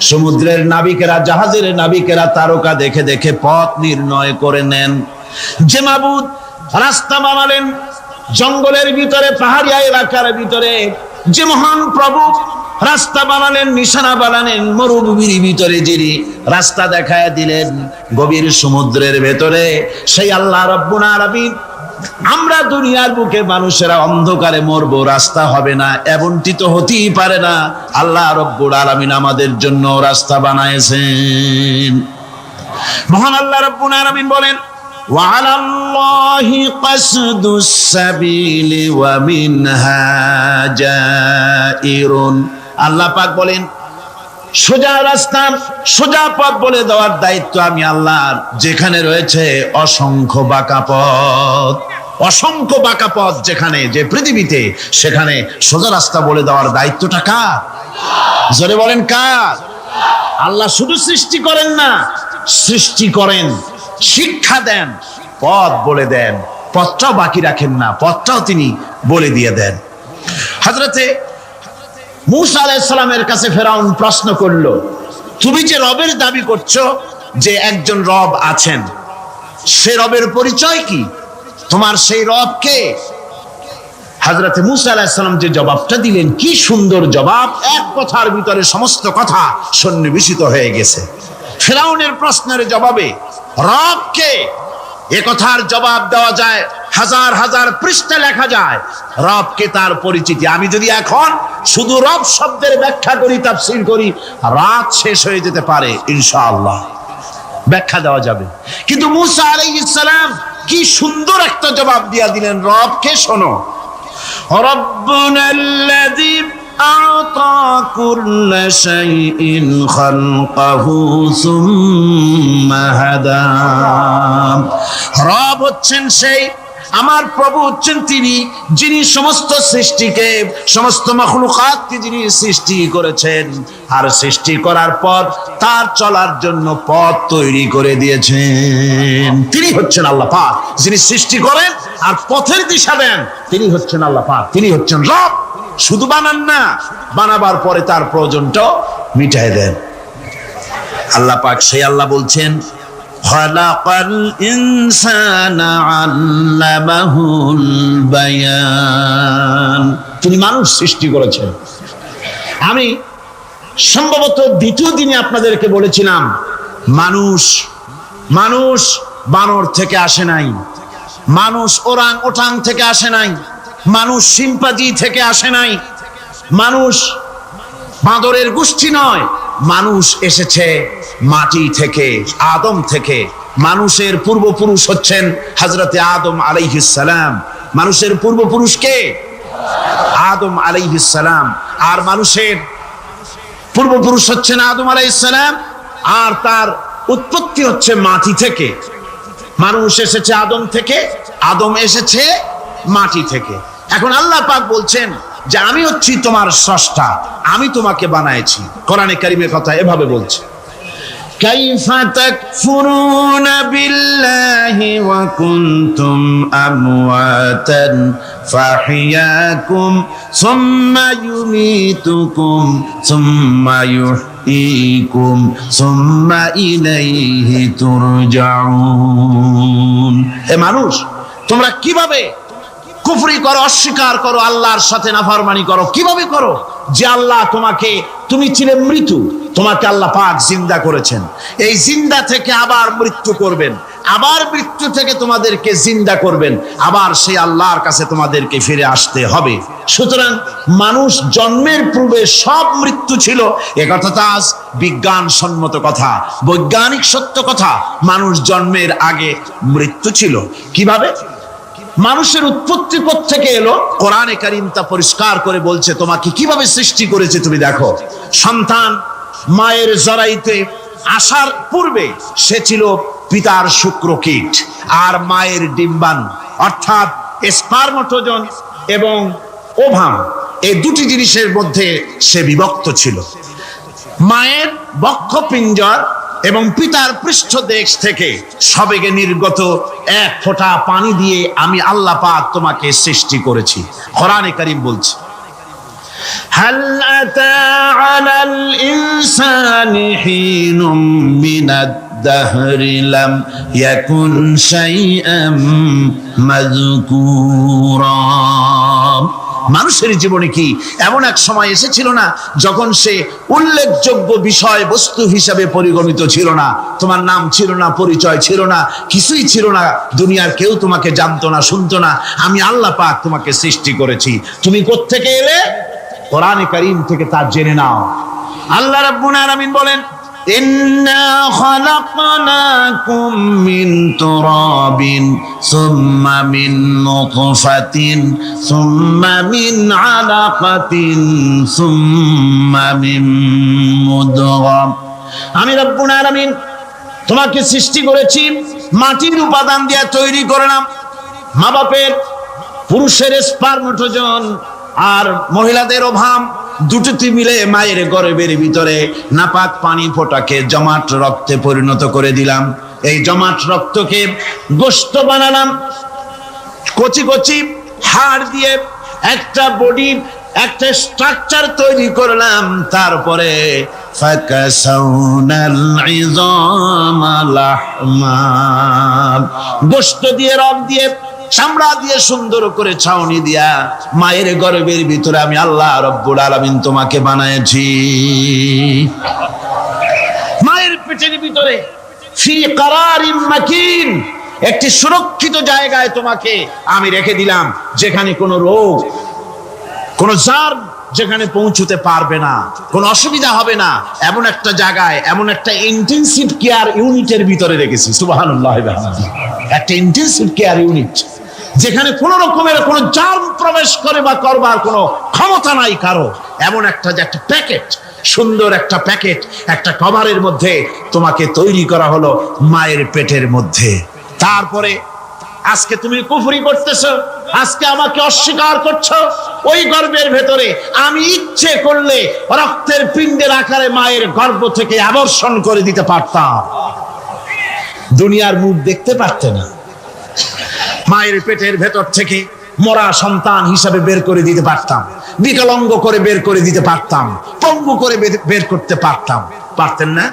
Speaker 2: সমুদ্রের নাবিকেরা, জাহাজের নাবিকেরা তারকা দেখে দেখে পথ নির্ণয় করে নেন। যে মাবুদ রাস্তা বানালেন জঙ্গলের ভিতরে, পাহাড়িয়া এলাকার ভিতরে, যে মহান প্রভু রাস্তা বানালেন, নিশানা বানালেন, মরুভূমির ভিতরে যিনি রাস্তা দেখায় দিলেন, গভীর সমুদ্রের ভেতরে সেই আল্লাহ রাব্বুল আলামিন। আমরা দুনিয়ার বুকে মানুষেরা অন্ধকারে মরবো, রাস্তা হবে না, এমনটি তো হতেই পারে না। আল্লাহ রাব্বুল আলামিন আমাদের জন্য রাস্তা বানাইছেন। মহান আল্লাহ রাব্বুল আলামিন বলেন, وعلى الله قصد السبيل ومنها جائر। আল্লাহ পাক বলেন, সোজা রাস্তা, সোজা পথ বলে দেওয়ার দায়িত্ব আমি আল্লাহর। যেখানে রয়েছে অসংখ্য বাঁকা পথ, অসংখ্য বাঁকা পথ যেখানে, যে পৃথিবীতে, সেখানে সোজা রাস্তা বলে দেওয়ার দায়িত্বটা কার? জোরে বলেন কার? আল্লাহ শুধু সৃষ্টি করেন না, সৃষ্টি করেন, শিক্ষা দেন, পথ বলে দেন, পথটাও বাকি রাখেন না, পথটাও তিনি বলে দিয়ে দেন। হযরতে মূসা আলাইহিস সালামের কাছে ফেরাউন প্রশ্ন করলো, তুমি যে রবের দাবি করছো, যে একজন রব আছেন, সে রবের পরিচয় কি? তোমার সেই রব কে? হযরতে মূসা আলাইহিস সালাম যে জবাবটা দিলেন, কি সুন্দর জবাব! এক কথার ভিতরে সমস্ত কথা সন্নিবেশিত হয়ে গেছে। ফেরাউনের প্রশ্নের জবাবে রব কে, এ কথার জবাব দেওয়া যায়, হাজার হাজার পৃষ্ঠা লেখা যায়। রব কে, তার পরিচিতি। আমি যদি এখন শুধু রব শব্দের ব্যাখ্যা করি, তাফসীর করি, রাত শেষ হয়ে যেতে পারে, ইনশাআল্লাহ ব্যাখ্যা দেওয়া যাবে। কিন্তু মূসা আলাইহিস সালাম কি সুন্দর একটা জবাব দিয়া দিলেন, রব কে শোনো। রব্বুনাল্লাযী আ'তা কুল্লা শাইইন খালকাহু সুম্মা হাদা। রব হচ্ছেন সেই, আমার প্রভু হচ্ছেন তিনি, যিনি সমস্ত সৃষ্টিকে, সমস্ত মাখলুকাতকে যিনি সৃষ্টি করেছেন, আর সৃষ্টি করার পর তার চলার জন্য পথ তৈরি করে দিয়েছেন। তিনি হচ্ছেন আল্লাহ পাক, যিনি সৃষ্টি করেন আর পথের দিশা দেন। তিনি হচ্ছেন আল্লাহ পাক, তিনি হচ্ছেন রব। শুধু বানান না, বানাবার পরে তার প্রয়োজনটাও মিটায় দেন। আল্লাহ পাক সেই আল্লাহ বলছেন, খালাকাল ইনসানা আল্লামাহুল বায়ান। তিনি মানুষ সৃষ্টি করেছেন। আমি সম্ভবত দ্বিতীয় দিনে আপনাদেরকে বলেছিলাম, মানুষ বানর থেকে আসে নাই, মানুষ ওরাং ওটাং থেকে আসে নাই, মানুষ শিম্পাঞ্জি থেকে আসে নাই, মানুষ বাঁদরের গোষ্ঠী নয়, মানুষ এসেছে মাটি থেকে, আদম থেকে। মানুষের পূর্বপুরুষ হচ্ছেন হযরতে আদম আলাইহিস সালাম। মানুষের পূর্বপুরুষ কে? আদম আলাইহিস সালাম। আর মানুষের পূর্বপুরুষ হচ্ছেন আদম আলাইহিস সালাম, আর তার উৎপত্তি হচ্ছে মাটি থেকে। মানুষ এসেছে আদম থেকে, আদম এসেছে মাটি থেকে। এখন আল্লাহ পাক বলছেন যে আমি হচ্ছি তোমার স্রষ্টা, আমি তোমাকে বানাইছি। কোরআনে কারীমের কথা এভাবে বলছে, কাইফা তাকফুরুনা বিল্লাহি ওয়া কুনতুম আমওয়াতান ফাহিয়াকুম সুম্মা ইউমীতুকুম সুম্মা ইউহয়ীকুম সুম্মা ইলাইহি তুরজাউন। হে মানুষ, তোমরা কিভাবে কুফরি করো, অস্বীকার করো, আল্লাহর সাথে নাফরমানি করো? কিভাবে করো? যে আল্লাহ তোমাকে, তুমি ছিলে মৃত্যু, তোমাকে আল্লাহ পাক জিন্দা করেছেন। এই জিন্দা থেকে আবার মৃত্যু করবেন, আবার মৃত্যু থেকে তোমাদেরকে জিন্দা করবেন, আবার সেই আল্লাহর কাছে তোমাদেরকে ফিরে আসতে হবে। সুতরাং মানুষ জন্মের পূর্বে সব মৃত্যু ছিল, এ কথা তো আজ বিজ্ঞান সম্মত কথা, বৈজ্ঞানিক সত্য কথা। মানুষ জন্মের আগে মৃত্যু ছিল। কিভাবে? মানুষের উৎপত্তি থেকে এলো, কোরআনে কারীম তা পরিষ্কার করে বলছে। তোমাকে কিভাবে সৃষ্টি করেছে তুমি দেখো। সন্তান মায়ের জরায়ুতে আসার পূর্বে সে ছিল পিতার শুক্রকীট আর মায়ের ডিম্বাণু, অর্থাৎ স্পার্মটোজন এবং ওভাম, এই দুটি জিনিসের মধ্যে সে বিভক্ত ছিল। মায়ের বক্ষপিঞ্জর এবং পিতার পৃষ্ঠদেশ থেকে সবেগে নির্গত এক ফোঁটা পানি দিয়ে আমি আল্লাহ পাক তোমাকে সৃষ্টি করেছি। কোরআনে কারীম বলছে, হাল আতা আলাল ইনসানি হিনুম মিনাদ দাহরি লাম ইয়াকুন শাইআম মাযকুরা। মানুষের জীবনে কি এমন এক সময় এসেছিল না যখন সে উল্লেখযোগ্য বিষয় বস্তু হিসাবে পরিগণিত ছিল না? তোমার নাম ছিল না, পরিচয় ছিল না, কিছুই ছিল না, দুনিয়ার কেউ তোমাকে জানতো না, শুনতো না। আমি আল্লাহ পাক তোমাকে সৃষ্টি করেছি। তুমি কোত্থেকে এলে? কোরআনে কারীম থেকে তা জেনে নাও। আল্লাহ রাব্বুল আলামিন বলেন, ইন্না খালাকনাকুম মিন তুরাবিন সুম্মা মিন নুতফাতিন সুম্মা মিন আলাকাতিন সুম্মা মিন মুদগা। আমি রাব্বুল আলামিন তোমাকে সৃষ্টি করেছি, মাটির উপাদান দিয়ে তৈরি করলাম। মা বাপের, পুরুষের স্পার্মটোজেন আর মহিলাদের ওভাম দুটোতে মিলে মায়ের গর্ভের ভিতরে নাপাক পানি ফোটাকে জমাট রক্তে পরিণত করে দিলাম। এই জমাট রক্তকে গোশত বানালাম, কচি কচি হাড় দিয়ে একটা বডি, একটা স্ট্রাকচার তৈরি করলাম। তারপরে ফাকাসাউনাল ইযামা লাহমা, গোশত দিয়ে, রগ দিয়ে, চামড়া দিয়ে সুন্দর করে ছাউনি দিয়া মায়ের গর্ভের ভিতরে আমি আল্লাহ রব্বুল আলামিন তোমাকে বানাইছি। মায়ের পেটের ভিতরে ফি কারারিম মাকিন, একটি সুরক্ষিত জায়গায় তোমাকে আমি রেখে দিলাম, যেখানে কোনো রোগ, কোনো জার যেখানে পৌঁছতে পারবে না, কোনো অসুবিধা হবে না। এমন একটা জায়গায়, এমন একটা ইন্টেনসিভ কেয়ার ইউনিটের ভিতরে রেখেছি। সুবহানাল্লাহ, একটা ইন্টেনসিভ কেয়ার ইউনিট, যেখানে কোন রকমের কোন জার্ম প্রবেশ করে বা করবার কোনো ক্ষমতা নাই কারো। এমন একটা যে একটা প্যাকেট, সুন্দর একটা প্যাকেট, একটা কভারের মধ্যে তোমাকে তৈরি করা হলো মায়ের পেটের মধ্যে। তারপরে আজকে তুমি কুফরি করতেছো, আজকে আমাকে অস্বীকার করছো। ওই গর্ভের ভেতরে আমি ইচ্ছে করলে রক্তের পিণ্ডের আকারে মায়ের গর্ভ থেকে আবর্ষণ করে দিতে পারতাম, দুনিয়ার মুখ দেখতে পারতে না। মায়ের পেটের ভেতর থেকে মরা সন্তান হিসাবে বের করে দিতে পারতাম, বিকলাঙ্গ করে বের করে দিতে পারতাম, পঙ্গু করে বের করতে পারতাম। পারতেন না?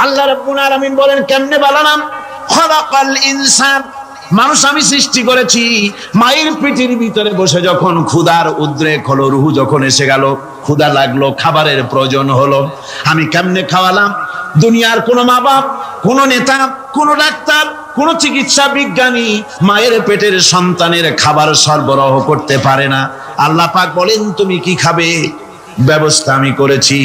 Speaker 2: আল্লাহ রাব্বুল আলামিন বলেন, কেমনে বানালাম? খালাকাল ইনসান, মানুষ আমি সৃষ্টি করেছি। মায়ের পেটের ভিতরে বসে যখন ক্ষুধার উদ্রেক হলো, রুহু যখন এসে গেল, ক্ষুধা লাগলো, খাবারের প্রয়োজন হলো, আমি কেমনে খাওয়ালাম? দুনিয়ার কোনো মা বাপ, কোনো নেতা, কোনো ডাক্তার, কোন চিকিৎসা বিজ্ঞানী মায়ের পেটের সন্তানের খাবার সরবরাহ করতে পারে না। আল্লাহ পাক বলেন, তুমি কি খাবে? ব্যবস্থা আমি করেছি।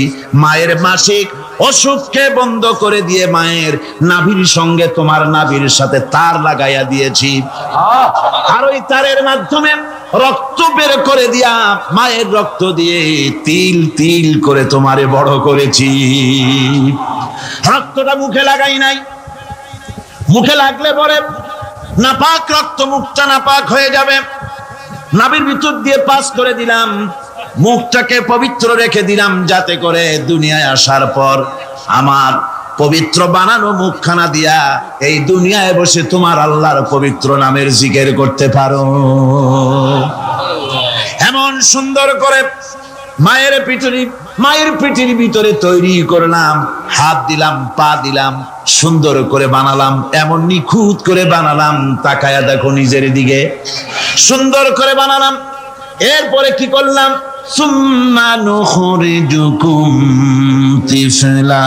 Speaker 2: মায়ের মাসিক অসুখকে বন্ধ করে দিয়ে মায়ের নাভির সঙ্গে তোমার নাভির সাথে তার লাগাইয়া দিয়েছি, আর ওই তারের মাধ্যমে রক্ত বের করে দিয়া মায়ের রক্ত দিয়ে তিল তিল করে তোমারে বড় করেছি। রক্তটা মুখে লাগাই নাই, মুখে লাগলে পরে নাপাক রক্ত, মুখটা নাপাক হয়ে যাবে। নাভির ভিতর দিয়ে পাস করে দিলাম, মুখটাকে পবিত্র রেখে দিলাম, যাতে করে দুনিয়ায় আসার পর আমার পবিত্র বানানো মুখখানা দিয়া এই দুনিয়ায় বসে তোমার আল্লাহর পবিত্র নামের জিকির করতে পারো। এমন সুন্দর করে মায়ের পিঠের ভিতরে তৈরি করলাম, হাত দিলাম, পা দিলাম, সুন্দর করে বানালাম, এমন নিখুঁত করে বানালাম, তাকায়া দেখো নিজের দিকে, সুন্দর করে বানালাম। এরপরে কি করলাম? সুম্মা নুখরিজুকুম তিফলা,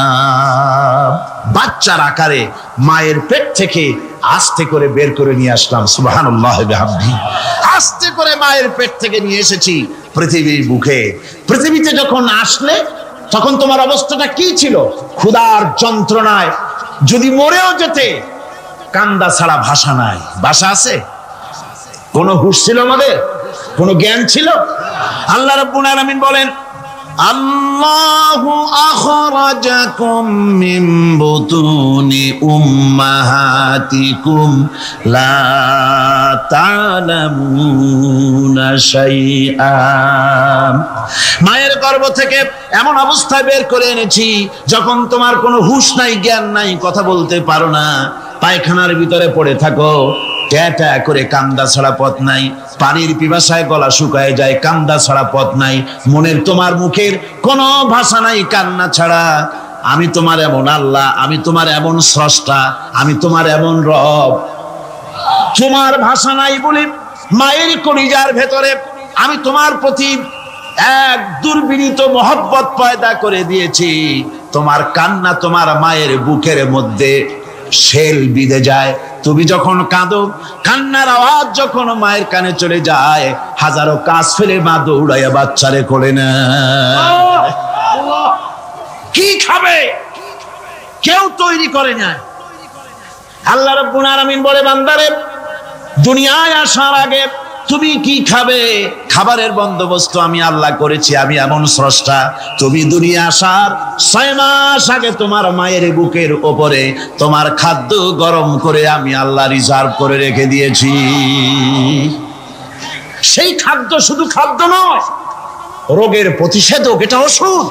Speaker 2: বাচ্চার আকারে মায়ের পেট থেকে আস্তে করে বের করে নিয়ে আসলাম। সুবহানাল্লাহ বিহামদিহি, আস্তে করে মায়ের পেট থেকে নিয়ে এসেছি পৃথিবীর বুকে। পৃথিবীতে যখন আসলে তখন তোমার অবস্থাটা কি ছিল? ক্ষুধার যন্ত্রণায় যদি মরেও যেতে, কান্দা ছাড়া ভাষা নাই। ভাষা আছে? কোন হুঁশ ছিল আমাদের? কোন জ্ঞান ছিল? আল্লাহ রাব্বুল আলামিন বলেন, আল্লাহু আখরাজাকুম মিন বুতুনি উম্মাহাতিকুম লা তা'লামুনা শাইআ, মায়ের গর্ভ থেকে এমন অবস্থায় বের করে এনেছি যখন তোমার কোনো হুঁশ নাই, জ্ঞান নাই, কথা বলতে পারো না, পায়খানার ভিতরে পড়ে থাকো, ট্যাটা করে কান্দা ছাড়া পথ নাই, পানির পিপাসায় গলা শুকায় যায়, কান্দা ছাড়া পথ নাই, মনের তোমার মুখের কোনো ভাষা নাই কান্না ছাড়া। আমি তোমার এমন আল্লাহ, আমি তোমার এমন স্রষ্টা, আমি তোমার এমন রব, তোমার ভাষা নাই বলে মায়ের কলিজার ভেতরে আমি তোমার প্রতি এক দুর্বিনীত মহব্বত পয়দা করে দিয়েছি। তোমার কান্না তোমার মায়ের বুকের মধ্যে শেল বিঁধে যায়। তুমি যখন কাঁদো, কান্নার আওয়াজ যখন মায়ের কানে চলে যায়, হাজারো কাজ ফেলে মা দৌড়াইয়া বাচ্চারে কোলে নেয়। কি খাবে কেউ তৈরি করে না। আল্লাহ রাব্বুল আলামিন বলে, বান্দারে দুনিয়ায় আসার আগে তুমি কি খাবে, খাবারের বন্দোবস্ত আমি আল্লাহ করেছি। আমি এমন স্রষ্টা, তুমি দুনিয়া আসার 6 মাস আগে তোমার মায়ের বুকের ওপরে তোমার খাদ্য গরম করে আমি আল্লাহ রিজার্ভ করে রেখে দিয়েছি। সেই খাদ্য শুধু খাদ্য নয়, রোগের প্রতিষেধক, এটা ওষুধ।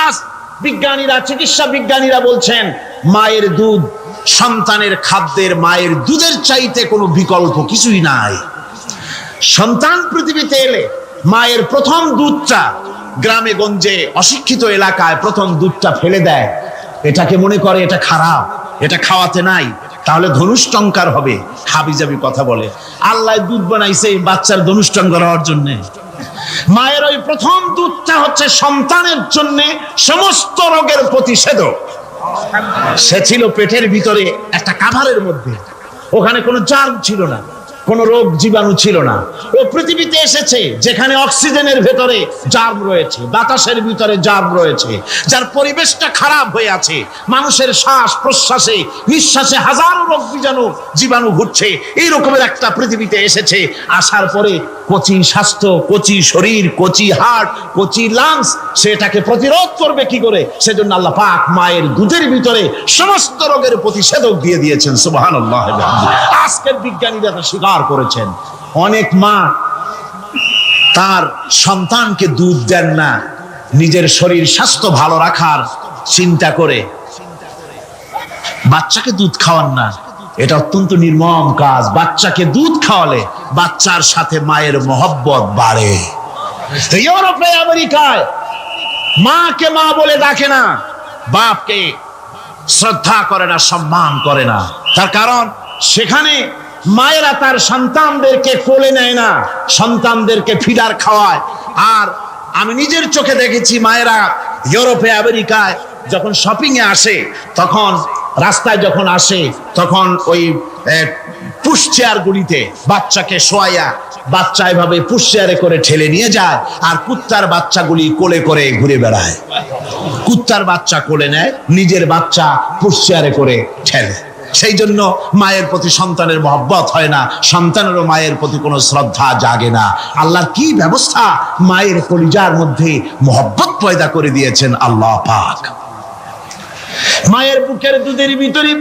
Speaker 2: আজ বিজ্ঞানীরা, চিকিৎসা বিজ্ঞানীরা বলছেন মায়ের দুধ সন্তানের খাদ্যের, মায়ের দুধের চাইতে কোনো বিকল্প কিছুই নাই। সন্তান পৃথিবীতে এলে মায়ের প্রথম দুধটা, গ্রামে গঞ্জে অশিক্ষিত এলাকায় প্রথম দুধটা ফেলে দেয়। এটাকে মনে করে এটা খারাপ, এটা খাওয়াতে নাই, তাহলে ধনুষ্টঙ্কার হবে। হাবিজাবি কথা বলে। আল্লাহ দুধ বানাইছে এই বাচ্চার ধনুষ্টঙ্কার হওয়ার জন্য। মায়ের ওই প্রথম দুধটা হচ্ছে সন্তানের জন্য সমস্ত রোগের প্রতিষেধক। সে ছিল পেটের ভিতরে একটা কাভারের মধ্যে, ওখানে কোনো জার্ম ছিল না, কোনো রোগ জীবাণু ছিল না। ও পৃথিবীতে এসেছে যেখানে অক্সিজেনের ভেতরে জার্ম রয়েছে, বাতাসের ভিতরে জার্ম রয়েছে, যার পরিবেশটা খারাপ হয়ে আছে। মানুষের শ্বাস প্রশ্বাসে, নিঃশ্বাসে হাজারো রোগ জীবাণু ঘুরছে। এই রকমের একটা পৃথিবীতে এসেছে। আসার পরে কচি স্বাস্থ্য, কচি শরীর, কচি হার্ট, কচি লাংস, সেটাকে প্রতিরোধ করবে কি করে? সেজন্য আল্লাহ পাক মায়ের দুধের ভিতরে সমস্ত রোগের প্রতিষেধক দিয়ে দিয়েছেন। সুবহানাল্লাহ। আজকের বিজ্ঞানীরা তা স্বীকার করেছেন। অনেক মা তার সন্তানকে দুধ দেন না, নিজের শরীর স্বাস্থ্য ভালো রাখার চিন্তা করে বাচ্চাকে দুধ খাওয়ান না। এটা অত্যন্ত নির্মম কাজ। বাচ্চাকে দুধ খাওয়ালে বাচ্চার সাথে মায়ের মহব্বত বাড়ে। ইউরোপে, আমেরিকায় মাকে মা বলে ডাকে না, বাপকে শ্রদ্ধা করে না, সম্মান করে না। তার কারণ সেখানে মায়েরা তার সন্তানদেরকে কোলে নেয় না, সন্তানদেরকে ফিডার খাওয়ায়। আর আমি নিজের চোখে দেখেছি মায়েরা ইউরোপে, আমেরিকায় যখন শপিং এ আসে, তখন রাস্তায় যখন আসে, তখন ওই পুশ চেয়ার গুলিতে বাচ্চাকে শোয়াইয়া বাচ্চা এভাবে পুশ চেয়ারে করে ঠেলে নিয়ে যায়, আর কুত্তার বাচ্চাগুলি কোলে করে ঘুরে বেড়ায়। কুত্তার বাচ্চা কোলে নেয়, নিজের বাচ্চা পুশ চেয়ারে করে ঠেলে। সেই জন্য মায়ের প্রতি সন্তানের মহব্বত হয় না, সন্তানেরও মায়ের প্রতি কোনো শ্রদ্ধা জাগে না। আল্লাহর কি ব্যবস্থা! মায়ের কলিজার মধ্যে মহব্বত পয়দা করে দিয়েছেন আল্লাহ পাক। মায়ের বুকের দুধের ভিতরে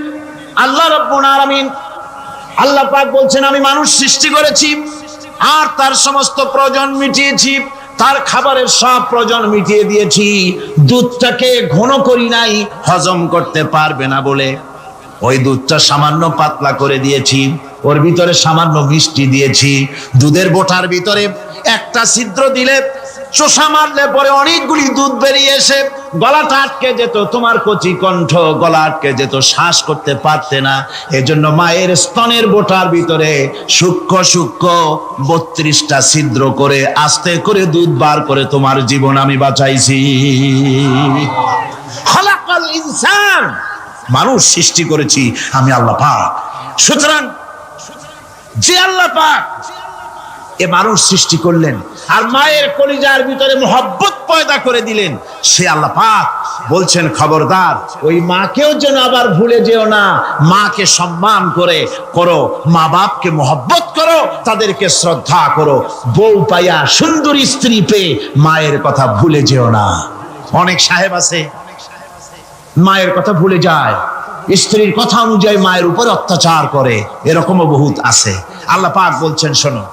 Speaker 2: আল্লাহ রাব্বুল আলামিন, আল্লাহ পাক বলছেন, আমি মানুষ সৃষ্টি করেছি আর তার সমস্ত প্রয়োজন মিটিয়েছি, তার খাবারের সব প্রয়োজন মিটিয়ে দিয়েছি। দুধটাকে ঘন করি নাই, হজম করতে পারবে না বলে ওই দুধটা সামান্য পাতলা করে দিয়েছি, ওর ভিতরে সামান্য মিষ্টি দিয়েছি। দুধের বোটার ভিতরে একটা ছিদ্র দিলে, চোষা মারলে পরে অনেকগুলি দুধ বেরিয়ে এসে গলাটা আটকে যেত, তোমার কচি কণ্ঠ গলা আটকে যেত, শ্বাস করতে পারতে না। এজন্য মায়ের স্তনের বোটার ভিতরে সূক্ষ্ম সূক্ষ্ম 32টা ছিদ্র করে আস্তে করে দুধ বার করে তোমার জীবন আমি বাঁচাইছি। খালাকাল ইনসান, মানুষ সৃষ্টি করেছি আমি আল্লাহ পাক। সুতরাং যে আল্লাহ পাক এ মানুষ সৃষ্টি করলেন আর মায়ের কলিজার ভিতরে মহব্বত পয়দা করে দিলেন, সে আল্লাহ পাক বলছেন, খবরদার ওই মাকেও যেন আবার ভুলে যেও না। মাকে সম্মান করো, মা বাপকে মহব্বত করো, তাদেরকে শ্রদ্ধা করো। বউ পাইয়া, সুন্দর স্ত্রী পেয়ে মায়ের কথা ভুলে যেও না। অনেক সাহেব আছে মায়ের কথা ভুলে যায়, স্ত্রীর কথা অনুযায়ী মায়ের উপর অত্যাচার করে, এরকমও বহুত আছে। আল্লাহ পাক বলছেন, শোনো,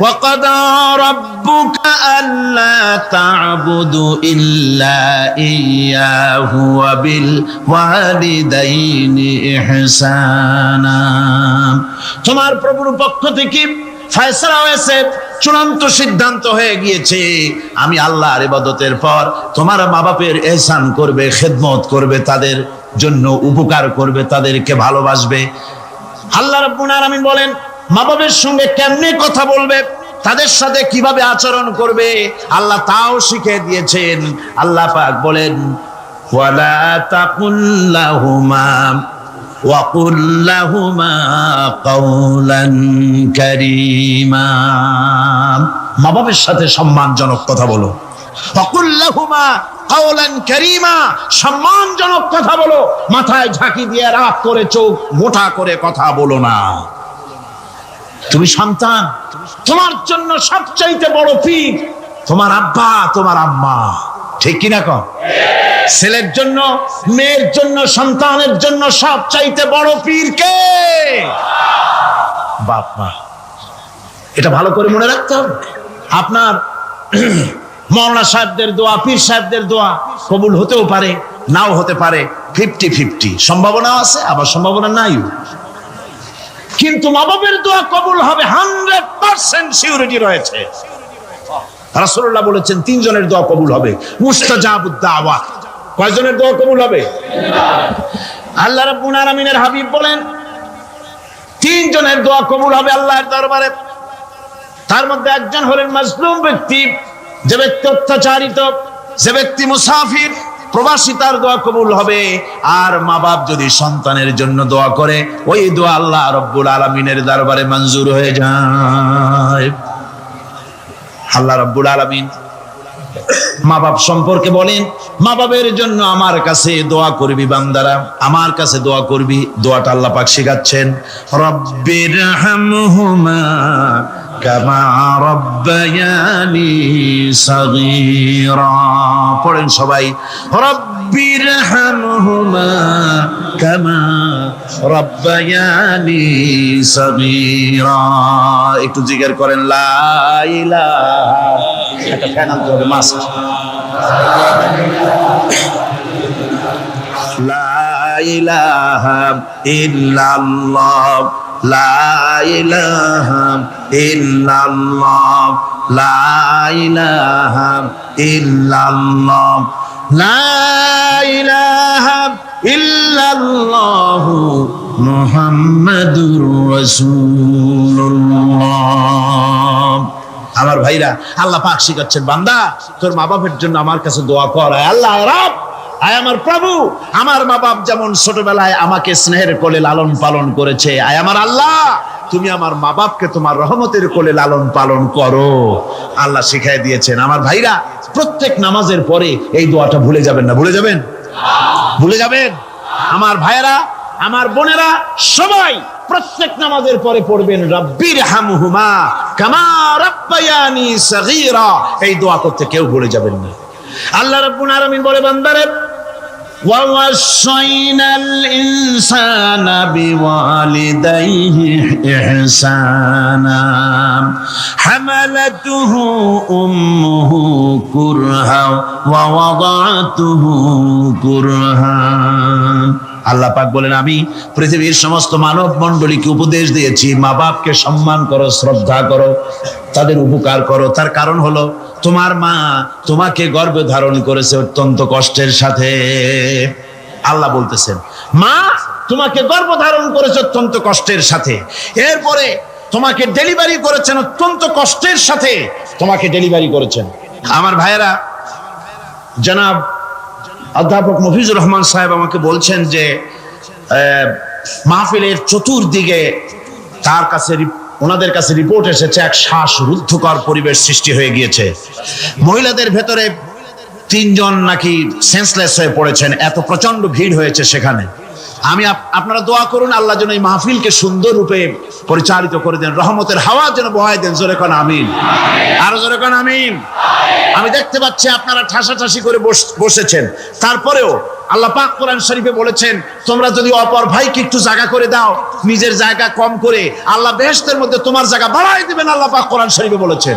Speaker 2: وَقَضَى رَبُّكَ أَلَّا تَعْبُدُوا إِلَّا إِيَّاهُ وَبِالْوَالِدَيْنِ إِحْسَانًا। তোমার প্রভুর পক্ষ থেকে ফয়সালা হয়েছে, চূড়ান্ত সিদ্ধান্ত হয়ে গিয়েছে, আমি আল্লাহর ইবাদতের পর তোমার মা বাপের ইহসান করবে, খেদমত করবে, তাদের জন্য উপকার করবে, তাদেরকে ভালোবাসবে। আল্লাহ রাব্বুল আলামিন বলেন, মা বাবার সঙ্গে কেমনে কথা বলবে, তাদের সাথে কিভাবে আচরণ করবে, আল্লাহ তাও শিখিয়ে দিয়েছেন। আল্লাহ পাক বলেন, ওয়ালা তাকুল লাহুমা ওয়া কুল লাহুমা কাওলান কারীমা। মা বাবার সাথে সম্মানজনক কথা বলো। ওয়া কুল লাহুমা কাওলান কারীমা, সম্মানজনক কথা বলো। মাথায় ঝাঁকি দিয়ে রাগ করে চোখ মোটা করে কথা বলো না। তুমি সন্তান, তোমার জন্য সবচাইতে বড় পীর তোমার আব্বা, তোমার আম্মা, ঠিক কিনা কন? ছেলের জন্য, মেয়ের জন্য, সন্তানের জন্য সবচাইতে বড় পীর কে? বাপ মা। এটা ভালো করে মনে রাখতে হবে। আপনার মৌলানা সাহেবদের দোয়া, পীর সাহেবদের দোয়া কবুল হতেও পারে, নাও হতে পারে। 50-50 সম্ভাবনাও আছে, আবার সম্ভাবনা নাই। কিন্তু মা বাবার দোয়া কবুল হবে 100% সিউরিটি রয়েছে। রাসূলুল্লাহ বলেছেন 3 জনের দোয়া কবুল হবে, মুস্তাজাবুদ দাওয়া। কয়জনের দোয়া কবুল হবে? আল্লাহ রাব্বুল আলামিনের হাবিব বলেন 3 জনের দোয়া কবুল হবে আল্লাহর দরবারে। তার মধ্যে একজন হলেন মাজলুম ব্যক্তি, যে ব্যক্তি অত্যাচারিত, যে ব্যক্তি মুসাফির, প্রবাসী, তার দোয়া কবুল হবে। আর মা বাপ যদি সন্তানের জন্য দোয়া করে, ওই দোয়া আল্লাহ রাব্বুল আলামিনের দরবারে মঞ্জুর হয়ে যায়। আল্লাহ রাব্বুল আলামিন মা বাপ সম্পর্কে বলেন, মা বাবের জন্য আমার কাছে দোয়া করবি বান্দারা, আমার কাছে দোয়া করবি। দোয়াটা আল্লাহ পাক শিখাচ্ছেন, রব্বির হামহুমা কামা রব্বায়ানি সাগীরা। পড়েন সবাই, রব্বির হামহুমা কামা রব্বায়ানি সাগীরা। একটু জিকির করেন, লা ইলাহা। একটা ফ্যান আনতে হবে, মাস্ক। লা ইলাহা ইল্লাল্লাহ, লা ইলাহা ইল্লাল্লাহ, লা ইলাহা ইল্লাল্লাহ, লা ইলাহা ইল্লাল্লাহু মুহাম্মাদুর রাসূলুল্লাহ। আমার ভাইরা, আল্লাহ পাক শিখাচ্ছেন, বান্দা তোর মা বাপের জন্য আমার কাছে দোয়া কর। আয় আল্লাহ রব, আয় আমার প্রভু, আমার মা বাপ যেমন ছোটবেলায় আমাকে স্নেহের কোলে লালন পালন করেছে, আয় আমার আল্লাহ তুমি আমার মা বাপকে তোমার রহমতের কোলে লালন পালন করো। আল্লাহ শিখাই দিয়েছেন। আমার ভাইরা, প্রত্যেক নামাজের পরে এই দোয়াটা ভুলে যাবেন না। ভুলে যাবেন? ভুলে যাবেন? আমার ভাইরা, আমার বোনেরা, সবাই প্রত্যেক নামাজের পরে পড়বেন, রব্বির হামহুমা কামা রাব্বায়ানি সাগীরা। এই দোয়া করতে কেউ ভুলে যাবেন না। আল্লাহ রাব্বুল আলামিন বলে, বান্দারে, ওয়া ওয়াসাইনাল ইনসানা বিওয়ালিদাইহি ইহসানা হামালাতুহু উম্মুহু কুরহা ওয়া ওয়াদাতুহু কুরহা। আল্লাহ পাক বলেন, আমি পৃথিবীর সমস্ত মানব মণ্ডলীকে উপদেশ দিয়েছি, মা বাপকে সম্মান করো, শ্রদ্ধা করো, তাদের উপকার করো। তার কারণ হলো তোমার মা তোমাকে গর্ভে ধারণ করেছে অত্যন্ত কষ্টের সাথে। আল্লাহ বলতেছেন, মা তোমাকে গর্ভ ধারণ করেছে অত্যন্ত কষ্টের সাথে, এরপরে তোমাকে ডেলিভারি করেছেন অত্যন্ত কষ্টের সাথে, তোমাকে ডেলিভারি করেছেন। আমার ভাইয়েরা, জনাব অধ্যাপক মফিজুর রহমান সাহেব আমাকে বলছেন যে মাহফিলের চতুর্দিকে তার কাছে, ওনাদের কাছে রিপোর্ট এসেছে, এক শ্বাসরুদ্ধকর পরিবেশ সৃষ্টি হয়ে গিয়েছে। মহিলাদের ভেতরে 3 জন নাকি সেন্সলেস হয়ে পড়েছেন, এত প্রচন্ড ভিড় হয়েছে সেখানে। আমি আপনারা দোয়া করুন, আল্লাহ যেন এই মাহফিলকে সুন্দর রূপে পরিচালিত করে দেন, রহমতের হাওয়া যেন বহায় দেন। জোরে কোন আমিন, আরো জোরে কোন আমিন। আমি দেখতে পাচ্ছি আপনারা ঠাসাঠাসি করে বসেছেন, তারপরেও আল্লাহ পাক কোরআন শরীফে বলেছেন, তোমরা যদি অপর ভাইকে একটু জায়গা করে দাও, নিজের জায়গা কম করে, আল্লাহ বেহেশতের মধ্যে তোমার জায়গা বাড়াই দিবেন। আল্লাহ পাক কোরআন শরীফে বলেছেন।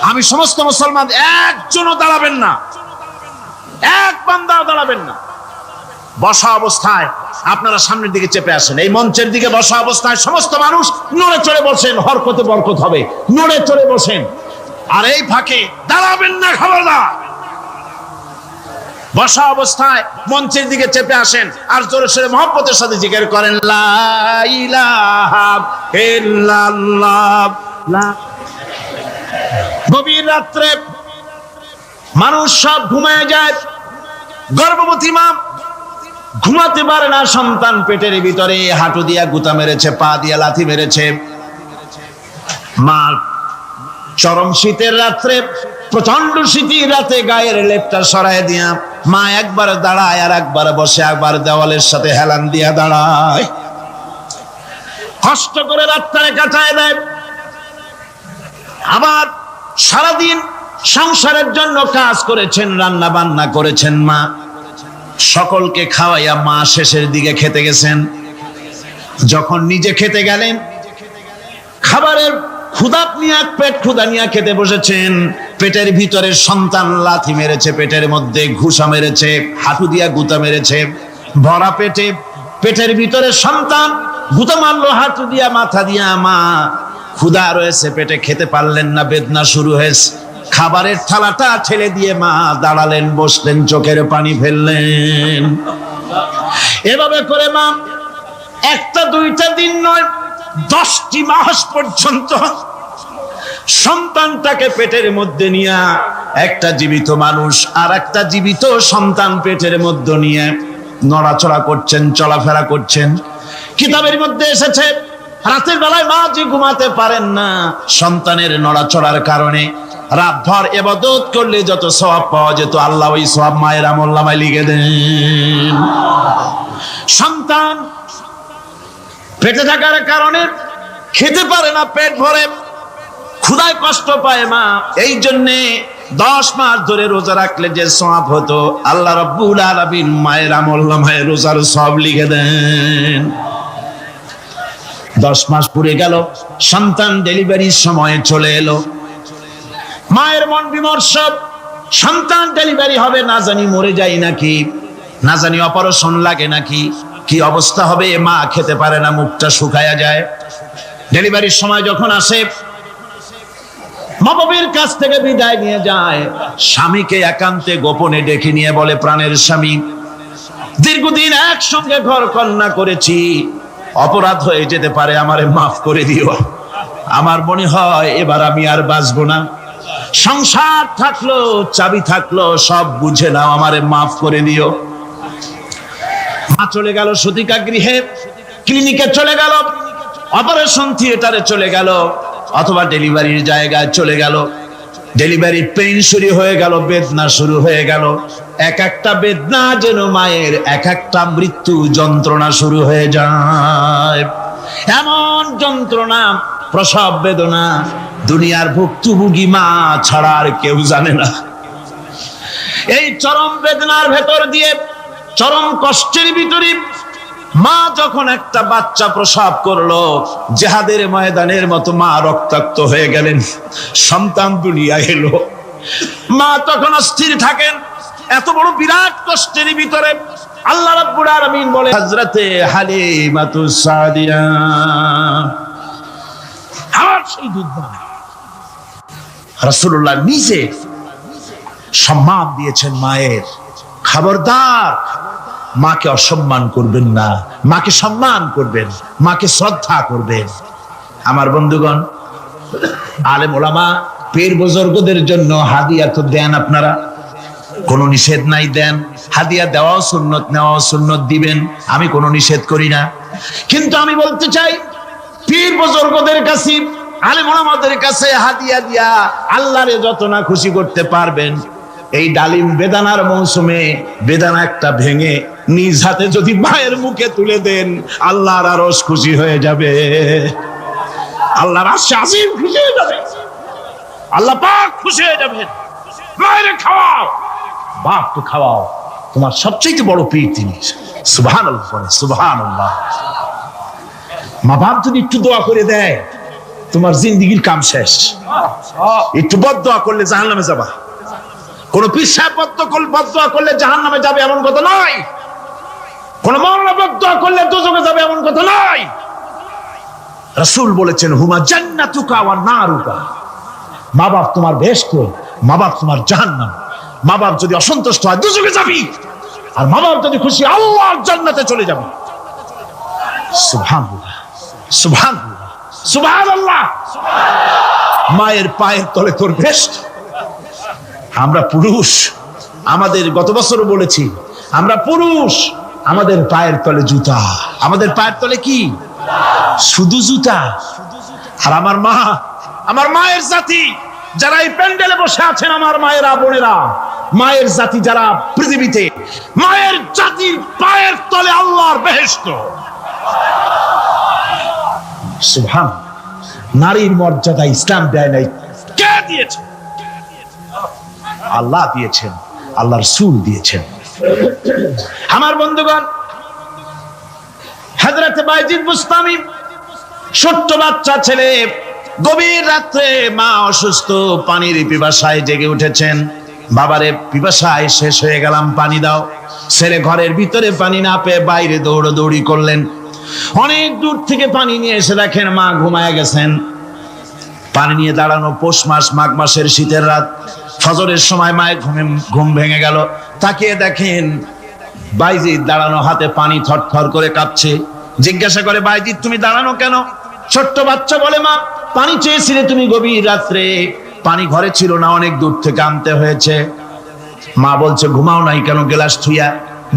Speaker 2: আমি সমস্ত মুসলমান, একজনও দাঁড়াবেন না, এক বান্দাও দাঁড়াবেন না। বসা অবস্থায় আপনারা সামনের দিকে চেপে আসেন, এই মঞ্চের দিকে বসা অবস্থায় সমস্ত মানুষ নড়ে চড়ে বসেন, হরকতে বরকত হবে, নড়ে চড়ে বসেন। আর এই ফাঁকে দাঁড়াবেন না, খবরদার। বসা অবস্থায় মঞ্চের দিকে চেপে আসেন আর জোরে সোরে মহব্বতের সাথে জিকির করেন লা ইলাহা ইল্লাল্লাহ। গভীর রাত্রে মানুষ সব ঘুমায় যায়, গর্ভবতী মা ঘুমাতে পারে না, সন্তান পেটের ভিতরে হাঁটু দিয়া গুতা মেরেছে, পা দিয়া লাথি মেরেছে। মা চরম শীতের রাত্রে, প্রচন্ড শীতের রাতে গায়ের লেপটা সরায় দিয়া মা একবার দাঁড়ায় আর একবার বসে, একবার দেওয়ালের সাথে হেলান দিয়া দাঁড়ায়, কষ্ট করে রাতটারে কাটায় দেয়। আবার সারাদিন সংসারের জন্য কাজ করেছেন, রান্না বান্না করেছেন, মা সকলকে খাওয়াইয়া মা শেষের দিকে খেতে গেছেন। যখন নিজে খেতে গেলেন, খাবারের ক্ষুধা নিয়ে, পেট ক্ষুধা নিয়ে খেতে বসেছেন, পেটের ভিতরে সন্তান লাথি মেরেছে, পেটের মধ্যে ঘুষা মেরেছে, হাঁটু দিয়া গুতা মেরেছে, ভরা পেটে পেটের ভিতরে সন্তান গুতা মারলো হাঁটু দিয়া, মাথা দিয়া। মা ক্ষুধা রয়েছে পেটে, খেতে পারলেন না, বেদনা শুরু হয়েছে। খাবারের থালাটা ঠেলে দিয়ে মা দাঁড়ালেন, বসলেন, চোখের পানি ফেললেন। এভাবে করে মা একটা দুইটা দিন নয়, 10টি মাস পর্যন্ত সন্তানটাকে পেটের মধ্যে নিয়ে, একটা জীবিত মানুষ আর একটা জীবিত সন্তান পেটের মধ্যে নিয়ে নড়াচড়া করছেন, চলাফেরা করছেন। কিতাবের মধ্যে এসেছে রাতের বেলায় মা যে ঘুমাতে পারেন না, সন্তানের নড়াচড়ার কারণে রাতভর ইবাদত করলে যত সওয়াব পাওয়া যেত, আল্লাহ ওই সওয়াব মায়ের আমলনামায় লিখে দেন। সন্তান পেটে থাকার কারণে খেতে পারে না, পেট ভরে ক্ষুধায় কষ্ট পায় মা। এই জন্যে 10 মাস ধরে রোজা রাখলে যে সওয়াব হতো, আল্লাহ রাব্বুল আলামিন মায়ের আমলনামায় রোজার সওয়াব লিখে দেন। 10 মাস পুরে গেল, সন্তান ডেলিভারির সময় চলে এলো। মায়ের মন বিমর্ষ, সন্তান ডেলিভারি হবে, না জানি মরে যায় নাকি, না জানি অপারেশন লাগে নাকি, কি অবস্থা হবে। মা খেতে পারে না, মুখটা শুকায়া যায়। ডেলিভারির সময় যখন আসে, মা বাবার কাছ থেকে বিদায় নিয়ে যায়, স্বামীকে একান্তে গোপনে ডেকে নিয়ে বলে, প্রাণের স্বামী, দীর্ঘদিন একসঙ্গে ঘর কন্যা করেছি, অপরাধ হয়ে যেতে পারে, আমারে মাফ করে দিও। আমার মনে হয় এবার আমি আর বাঁচবো না। সংসার থাকলো, চাবি থাকলো, সব বুঝে নাও, আমারে মাফ করে দিও। মা চলে গেল সতিকা গৃহে, ক্লিনিকে চলে গেল, অপারেশন থিয়েটারে চলে গেল, অথবা ডেলিভারির জায়গায় চলে গেল। ডেলিভারি পেইন শুরু হয়ে গেল, বেদনা শুরু হয়ে গেল। এক একটা বেদনা যেন মায়ের এক একটা মৃত্যু যন্ত্রণা শুরু হয়ে যায়। এমন যন্ত্রণা, প্রসব বেদনা দুনিয়ার ভুক্তভোগী মা ছাড়া আর কেউ জানে না। এই চরম বেদনার ভেতর দিয়ে, চরম কষ্টের ভিতরে মা যখন একটা বাচ্চা প্রসব করলো, জিহাদের ময়দানের মতো মা রক্তাক্ত হয়ে গেলেন, সন্তান দুনিয়ায় এলো। মা তখন অস্থির থাকেন। এত বড় বিরাট কষ্টের ভিতরে আল্লাহ রাব্বুল আলামিন বলে, হযরতে হালিমাতুস সাদিয়া, আর সেই দুধ রাসূলুল্লাহ নিজে সম্মান দিয়েছেন মায়ের। খবরদার, মাকে অসম্মান করবেন না, মাকে সম্মান করবেন, মাকে শ্রদ্ধা করবেন। আমার বন্ধুগণ, আলেম ওলামা, পীর বুজুর্গদের জন্য হাদিয়া তো দেন আপনারা, কোনো নিষেধ নাই, দেন। হাদিয়া দেওয়াও সুন্নত, নেওয়াও সুন্নত, দিবেন, আমি কোনো নিষেধ করি না। কিন্তু আমি বলতে চাই, পীর বুজুর্গদের কাছে, আলেম ওলামাদের কাছে হাদিয়া দিয়া আল্লাহরে যত না খুশি করতে পারবেন, এই ডালিম বেদানার মৌসুমে বেদানা একটা ভেঙে নিজ হাতে যদি মায়ের মুখে তুলে দেন, আল্লাহর আরশ খুশি হয়ে যাবে, আল্লাহর আরশ আজিম খুশি হয়ে যাবে, আল্লাহ পাক খুশি হয়ে যাবেন। মায়ের খাওয়াও, বাপকে খাওয়াও, তোমার সবচেয়ে বড় পীর তিনি। সুবহানাল্লাহ, সুবহানাল্লাহ। মা বাপ যদি একটু দোয়া করে দেয়, তোমার জিন্দেগির কাম শেষ। একটু বদদোয়া করলে জাহান্নামে যাবা। কোন পীর সাহেব বদদোয়া করলে জাহান্নামে যাবে এমন কথা নয়। কোন মাওলানা বদদোয়া করলে দোজখে যাবে এমন কথা নয়। রাসূল বলেছেন, হুমা জান্নাতুকা ওয়া নারুকা, মা বাপ তোমার বেহেশত, মা বাপ তোমার জাহান্নাম। মা বাপ যদি অসন্তুষ্ট হয় দুজকে যাবি, আর মা বাপ যদি খুশি আল্লাহর জান্নাতে চলে যাবে। সুবহানাল্লাহ, সুবহানাল্লাহ, সুবহানাল্লাহ। মায়ের পায়ের তলে তোর বেস্ট। আমরা পুরুষ, আমাদের গত বছরও বলেছি, আমরা পুরুষ, আমাদের পায়ের তলে জুতা। আমাদের পায়ের তলে কি? শুধু জুতা। আর আমার মা, আমার মায়ের জাতি যারা এই প্যান্ডেলে বসে আছেন, আমার মায়েরা বোনেরা, মায়ের জাতি যারা পৃথিবীতে, মায়ের জাতির পায়ের তলে আল্লাহর বেহেশত। সুবহানাল্লাহ। নারীর মর্যাদা ইসলাম দেয় নাই, কে দিয়েছে? আল্লাহ দিয়েছেন, আল্লাহর রাসূল দিয়েছেন। আমার বন্ধুগণ, হযরত বাইজিদ বুস্তামি, ছোট্ট বাচ্চা ছেলে, গভীর রাত্রে মা অসুস্থ, পানির পিপাসায় জেগে উঠেছেন। বাবারে, পিপাসায় শেষ হয়ে গেলাম, পানি দাও। ছেলে ঘরের ভিতরে পানি না পেয়ে বাইরে দৌড়াদৌড়ি করলেন। অনেক দূর থেকে পানি নিয়ে এসে দেখেন মা ঘুমায় গেছেন। পানি নিয়ে দাঁড়ানো পৌষ মাস, মাঘ মাসের শীতের রাত, ফজরের সময় মায়ের ঘুম ভেঙে গেল। তাকিয়ে দেখেন বাইজিদ দাঁড়ানো, হাতে পানি থরথর করে কাঁপছে। জিজ্ঞাসা করে, বাইজিদ তুমি দাঁড়ানো কেন? ছোট্ট বাচ্চা বলে, মা পানি চেয়েছিলে তুমি গভীর রাত্রে, পানি ঘরে ছিল না, অনেক দূর থেকে আনতে হয়েছে। মা বলছে, ঘুমাও নাই কেন গ্লাস থুইয়া?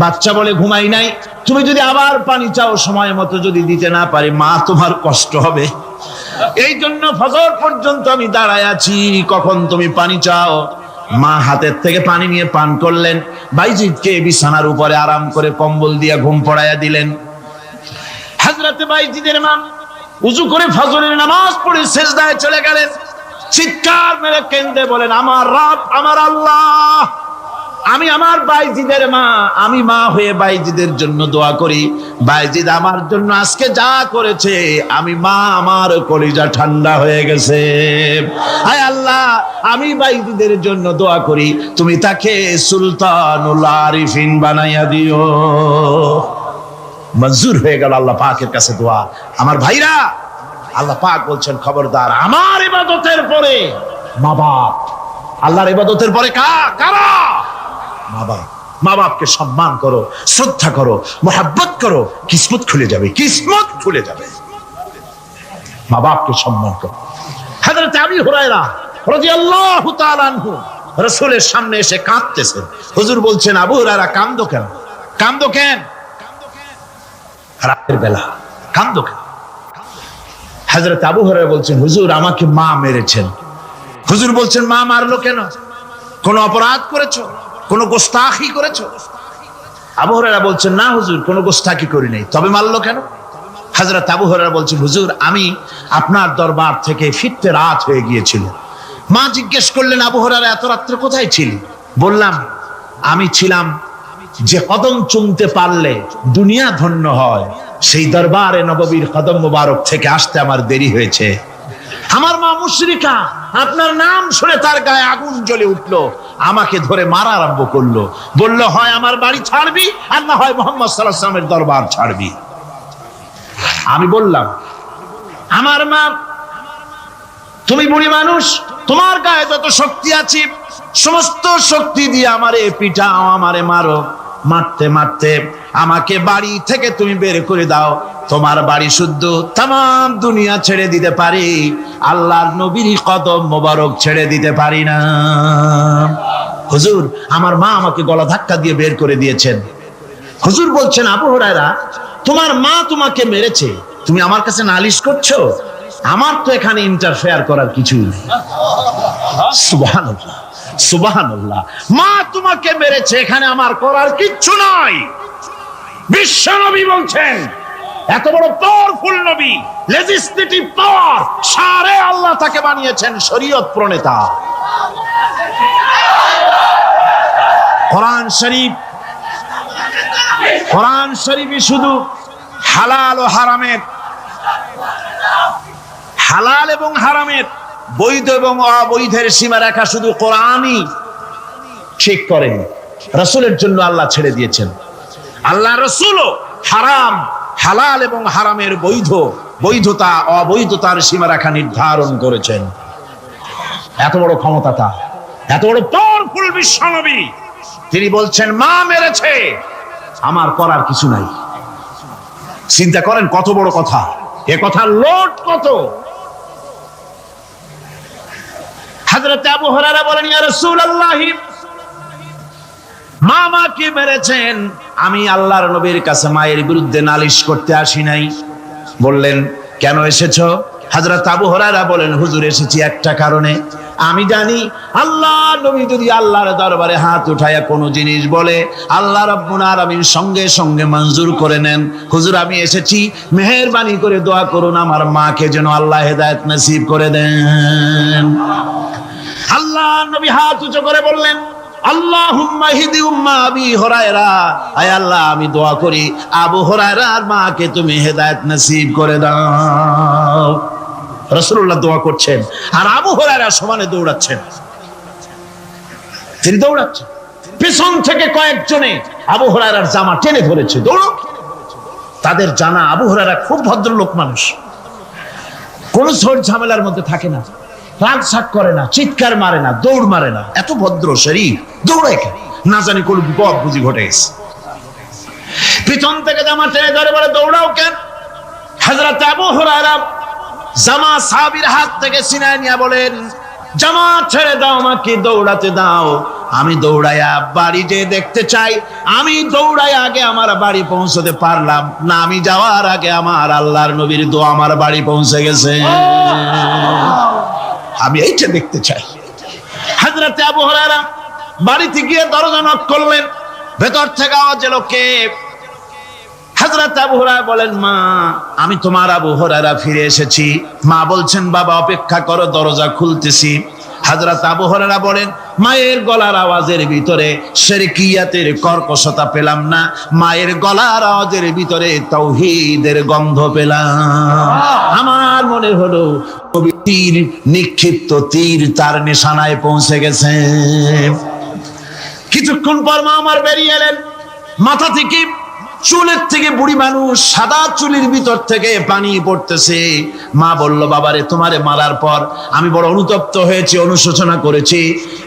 Speaker 2: বাচ্চা বলে, ঘুমাই নাই। তুমি যদি আবার পানি চাও, সময় মতো যদি দিতে না পারি, মা তোমার কষ্ট হবে। এই জন্য ফজর পর্যন্ত আমি দাঁড়ায় আছি, কখন তুমি পানি চাও। মা হাতের থেকে পানি নিয়ে পান করলেন। বাইজিদকে বিছানার উপরে আরাম করে কম্বল দিয়ে ঘুম পড়াইয়া দিলেন। হযরত বাইজিদের মা উযু করে ফজরের নামাজ পড়ে সিজদায় চলে গেলেন। চিৎকার মেরে কেঁদে বলেন, আমার রব, আমার আল্লাহ, আমি আমার বাইজিদের মা, আমি মা হয়ে বাইজিদের জন্য দোয়া করি। বাইজিদ আমার জন্য আজকে যা করেছে, আমি মা, আমার কলিজা ঠান্ডা হয়ে গেছে। হায় আল্লাহ, আমি বাইজিদের জন্য দোয়া করি, তুমি তাকে সুলতানুল আরিফিন বানাইয়া দিও। মঞ্জুর হয়ে গেল আল্লাহ পাকের কাছে দোয়া। আমার ভাইরা, আল্লাহ পাক বলছেন, খবরদার, আমার ইবাদতের পরে মা বাপ, আল্লাহর ইবাদতের পরে কারা? মা বাপ। মা বাপকে সম্মান করো, শ্রদ্ধা করো, মোহাব্বত করো, কিসমত খুলে যাবে, কিসমত খুলে যাবে। মা বাপকে সম্মান করো। হযরত আবু হুরায়রা রাদিয়াল্লাহু তাআলা আনহু রাসূলের সামনে এসে কাঁদতেছেন। হুজুর বলছেন, আবু হুরায়রা কাঁদো কেন? কাঁদো কেন? রাতের বেলা কাঁদো কেন? হযরত আবু হুরায়রা বলছেন, হুজুর আমাকে মা মেরেছেন। হুজুর বলছেন, মা মারলো কেন? কোন অপরাধ করেছো? কোন গোস্তাখি করেছো? আবু হুরায়রা বলছেন, না হুজুর, কোন গোস্তাখি করি নাই, তবে মারলো কেন? হযরত আবু হুরায়রা বলছেন, হুজুর আমি আপনার দরবার থেকে ফিরতে রাত হয়ে গিয়েছিল। মা জিজ্ঞেস করলেন, আবু হুরায়রা এত রাত্রে কোথায় ছিলি? বললাম, আমি ছিলাম যে কদম চুমতে পারলে দুনিয়া ধন্য হয়, সেই দরবারে নববীর কদম মোবারক থেকে আসতে আমার দেরি হয়েছে। আমার মা মুশরিকা, আপনার নাম শুনে তার গায়ে আগুন জ্বলে উঠলো, আমাকে ধরে মারা আরম্ভ করলো। বলল, হয় আমার বাড়ি ছাড়বি, আর না হয় মুহাম্মদ সাল্লাল্লাহু আলাইহি ওয়াসাল্লামের দরবার ছাড়বি। আমি বললাম, আমার মা, তুমি বুড়ি মানুষ, তোমার গায়ে যত শক্তি আছে সমস্ত শক্তি দিয়ে আমারে পিটাও, আমারে মারো। মারতে মারতে আমাকে বাড়ি থেকে তুমি বের করে দাও। তোমার বাড়ি শুদ্ধ, তাম দুনিয়া ছেড়ে দিতে পারি, আল্লাহর নবীর কদম মোবারক ছেড়ে দিতে পারি না। হুজুর, আমার মা আমাকে গলা ধাক্কা দিয়ে বের করে দিয়েছেন। হুজুর বলছেন, আবু হুরায়রা, তোমার মা তোমাকে মেরেছে, তুমি আমার কাছে নালিশ করছো? আমার তো এখানে ইন্টারফেয়ার করার কিছুই নেই। সুবহানাল্লাহ, সুবহানাল্লাহ। মা তোমাকে মেরেছে, এখানে আমার করার কিচ্ছু নাই। বিশ্ব নবী বলছেন, এত বড় পাওয়ারফুল নবী, লেজিসলেটিভ পাওয়ার, সারে আল্লাহ তাকে বানিয়েছেন শরীয়ত প্রণেতা। কোরআন শরীফ, কোরআন শরীফে শুধু হালাল ও হারামের, হালাল এবং হারামের, বৈধ এবং অবৈধের সীমারেখা শুধু কোরআনই ঠিক করেন, রাসূলের জন্য আল্লাহ ছেড়ে দিয়েছেন। আল্লাহ রাসূলও হারাম, হালাল এবং হারামের বৈধতা অবৈধতার সীমারেখা নির্ধারণ করেছেন। এত বড় ক্ষমতা তার। এত বড় পাওয়ারফুল বিশ্বনবী, তিনি বলছেন মা মেরেছে, আমার করার কিছু নাই। চিন্তা করেন কত বড় কথা, এ কথা লোড কত। হযরত আবু হুরায়রা বলেন, ইয়া রাসূলুল্লাহ, মা মাকে মেরেছেন, আমি আল্লাহর নবীর কাছে মায়ের বিরুদ্ধে নালিশ করতে আসি নাই। বললেন, কেন এসেছো? হযরত আবু হুরায়রা বলেন, হুজুর এসেছি একটা কারণে। আমি জানি আল্লাহ নবী যদি আল্লাহর দরবারে হাত উঠায়া কোনো জিনিস বলে, আল্লাহ রাব্বুল আলামিন সঙ্গে সঙ্গে মঞ্জুর করে নেন। হুজুর আমি এসেছি, মেহেরবানি করে দোয়া করুন আমার মাকে যেন আল্লাহ হেদায়েত নসিব করে দেন। আল্লাহ নবী হাত উঁচু করে বললেন, আল্লাহুম্মা হিদি উম্মা আবি হুরায়রা, আয় আল্লাহ আমি দোয়া করি আবু হুরায়রার মাকে তুমি হেদায়েত নসিব করে দাও। রাসূলুল্লাহ দোয়া করছেন আর আবু হুরায়রা সমানে দৌড়াচ্ছেন। তিনি দৌড়াচ্ছেন, পিছন থেকে কয়েকজনে আবু হুরায়রার জামা টেনে ধরেছে, দৌড়ো। তাদের জানা আবু হুরায়রা খুব ভদ্রলোক মানুষ, কোনো ঝড় ঝামেলার মধ্যে থাকে না, রাগ শাক করে না, চিৎকার মারে না, দৌড় মারে না, এত ভদ্র শরীর, দৌড়ায় কেন? না জানি কোন বিপদ বুঝি ঘটে গেছে। পিছন থেকে জামা টেনে ধরে বলে, দৌড়াও কেন? হযরত আবু হুরায়রা জামা সাহাবীর হাত থেকে ছিনায় নিয়ে বলেন, জামা ছেড়ে দাও, আমাকে দৌড়াতে দাও। আমি দৌড়াইয়া বাড়ি যে দেখতে চাই, আমি দৌড়াইয়া আগে আমার বাড়ি পৌঁছতে পারলাম না, আমি যাওয়ার আগে আমার আল্লাহর নবীর দোয়া আমার বাড়ি পৌঁছে গেছে, আমি এইটা দেখতে চাই। হযরত আবু হুরায়রা বাড়িতে গিয়ে দরজা নক করলেন, ভেতর থেকে আওয়াজ এলো, কে? হযরত আবু হুরায়রা বলেন, মা আমি তোমার আবু হুরায়রা ফিরে এসেছি। মা বলছেন, বাবা অপেক্ষা করো, দরজা খুলতেছি। হযরত আবু হুরায়রা বলেন, মায়ের গলার আওয়াজের ভিতরে শিরকিয়াতের কর্কশতা পেলাম না, মায়ের গলার আওয়াজের ভিতরে তাওহীদের গন্ধ পেলাম। আমার মনে হলো তীর নিক্ষিপ্ত তীর তার নিশানায় পৌঁছে গেছে। কিছুক্ষণ পর মা আমার বেরিয়ে এলেন, মাথা থেকে চুলের থেকে বুড়ি মানুষ, সাদা চুলের ভিতর থেকে পানি পড়তেছে। মা বলল, বাবারে তোমারে মারার পর আমি বড় অনুতপ্ত হয়েছি, অনুশোচনা করেছি,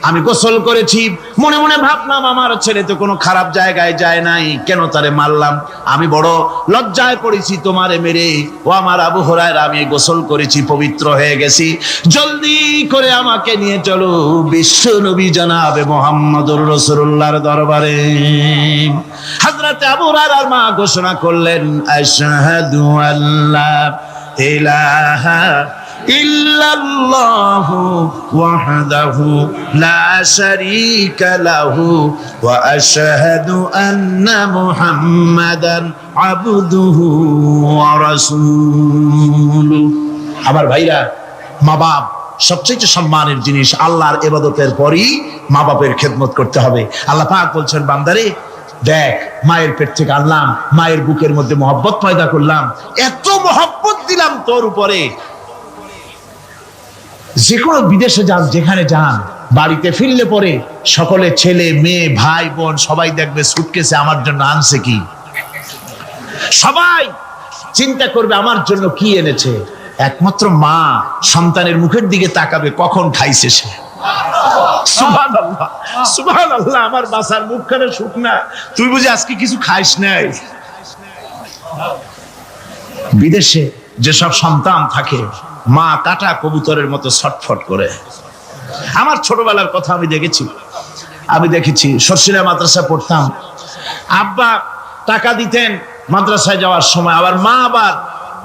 Speaker 2: আমি গোসল করেছি, মনে মনে ভাবলাম আমার ছেলে তো কোনো খারাপ জায়গায় যায় নাই, কেন তারে মারলাম? আমি বড় লজ্জায় পড়েছি তোমারে মেরে। ও আমার আবু হুরায়রা, আমি গোসল করেছি, পবিত্র হয়ে গেছি, জলদি করে আমাকে নিয়ে চলো বিশ্ব নবী জনাবে মুহাম্মদুর রাসূলুল্লাহর দরবারে। হযরত আবু হুরায়রা মা ঘোষণা করলেন, আশহাদু আল্লা ইলাহা ইল্লাল্লাহু ওয়াহদাহু লা শারীকা লাহু ওয়া আশহাদু আন্না মুহাম্মাদান আবদুহু ওয়া রাসূলুহু। আমার ভাইরা, মা বাপ সবচেয়ে সম্মানের জিনিস। আল্লাহর ইবাদতের পরই মা বাপের খেদমত করতে হবে। আল্লাহ পাক বলছেন, বান্দারে দেখ, মায়ের পেট থেকে আনলাম, মায়ের বুকের মধ্যে মহব্বত পয়দা করলাম, এত মহব্বত দিলাম তোর উপরে, যে কোনো বিদেশে যান, যেখানে যান, বাড়িতে ফিরলে পরে সকলে ছেলে মেয়ে ভাই বোন সবাই দেখবে সুটকেসে আমার জন্য আনছে কি। সবাই চিন্তা করবে আমার জন্য কি এনেছে। একমাত্র মা সন্তানের মুখের দিকে তাকাবে, কখন খাইছে সে। সুবহানাল্লাহ, সুবহানাল্লাহ, আমার বাসার মুখখানে শুকনা, তুই বুঝি আজকে কিছু খাইস নাই। বিদেশে যেসব সন্তান থাকে, মা কাটা কবুতরের মতো ছটফট করে। আমার ছোটবেলার কথা আমি দেখেছি, সরসিরা মাদ্রাসা পড়তাম, আব্বা টাকা দিতেন মাদ্রাসায় যাওয়ার সময়, আবার মা আবার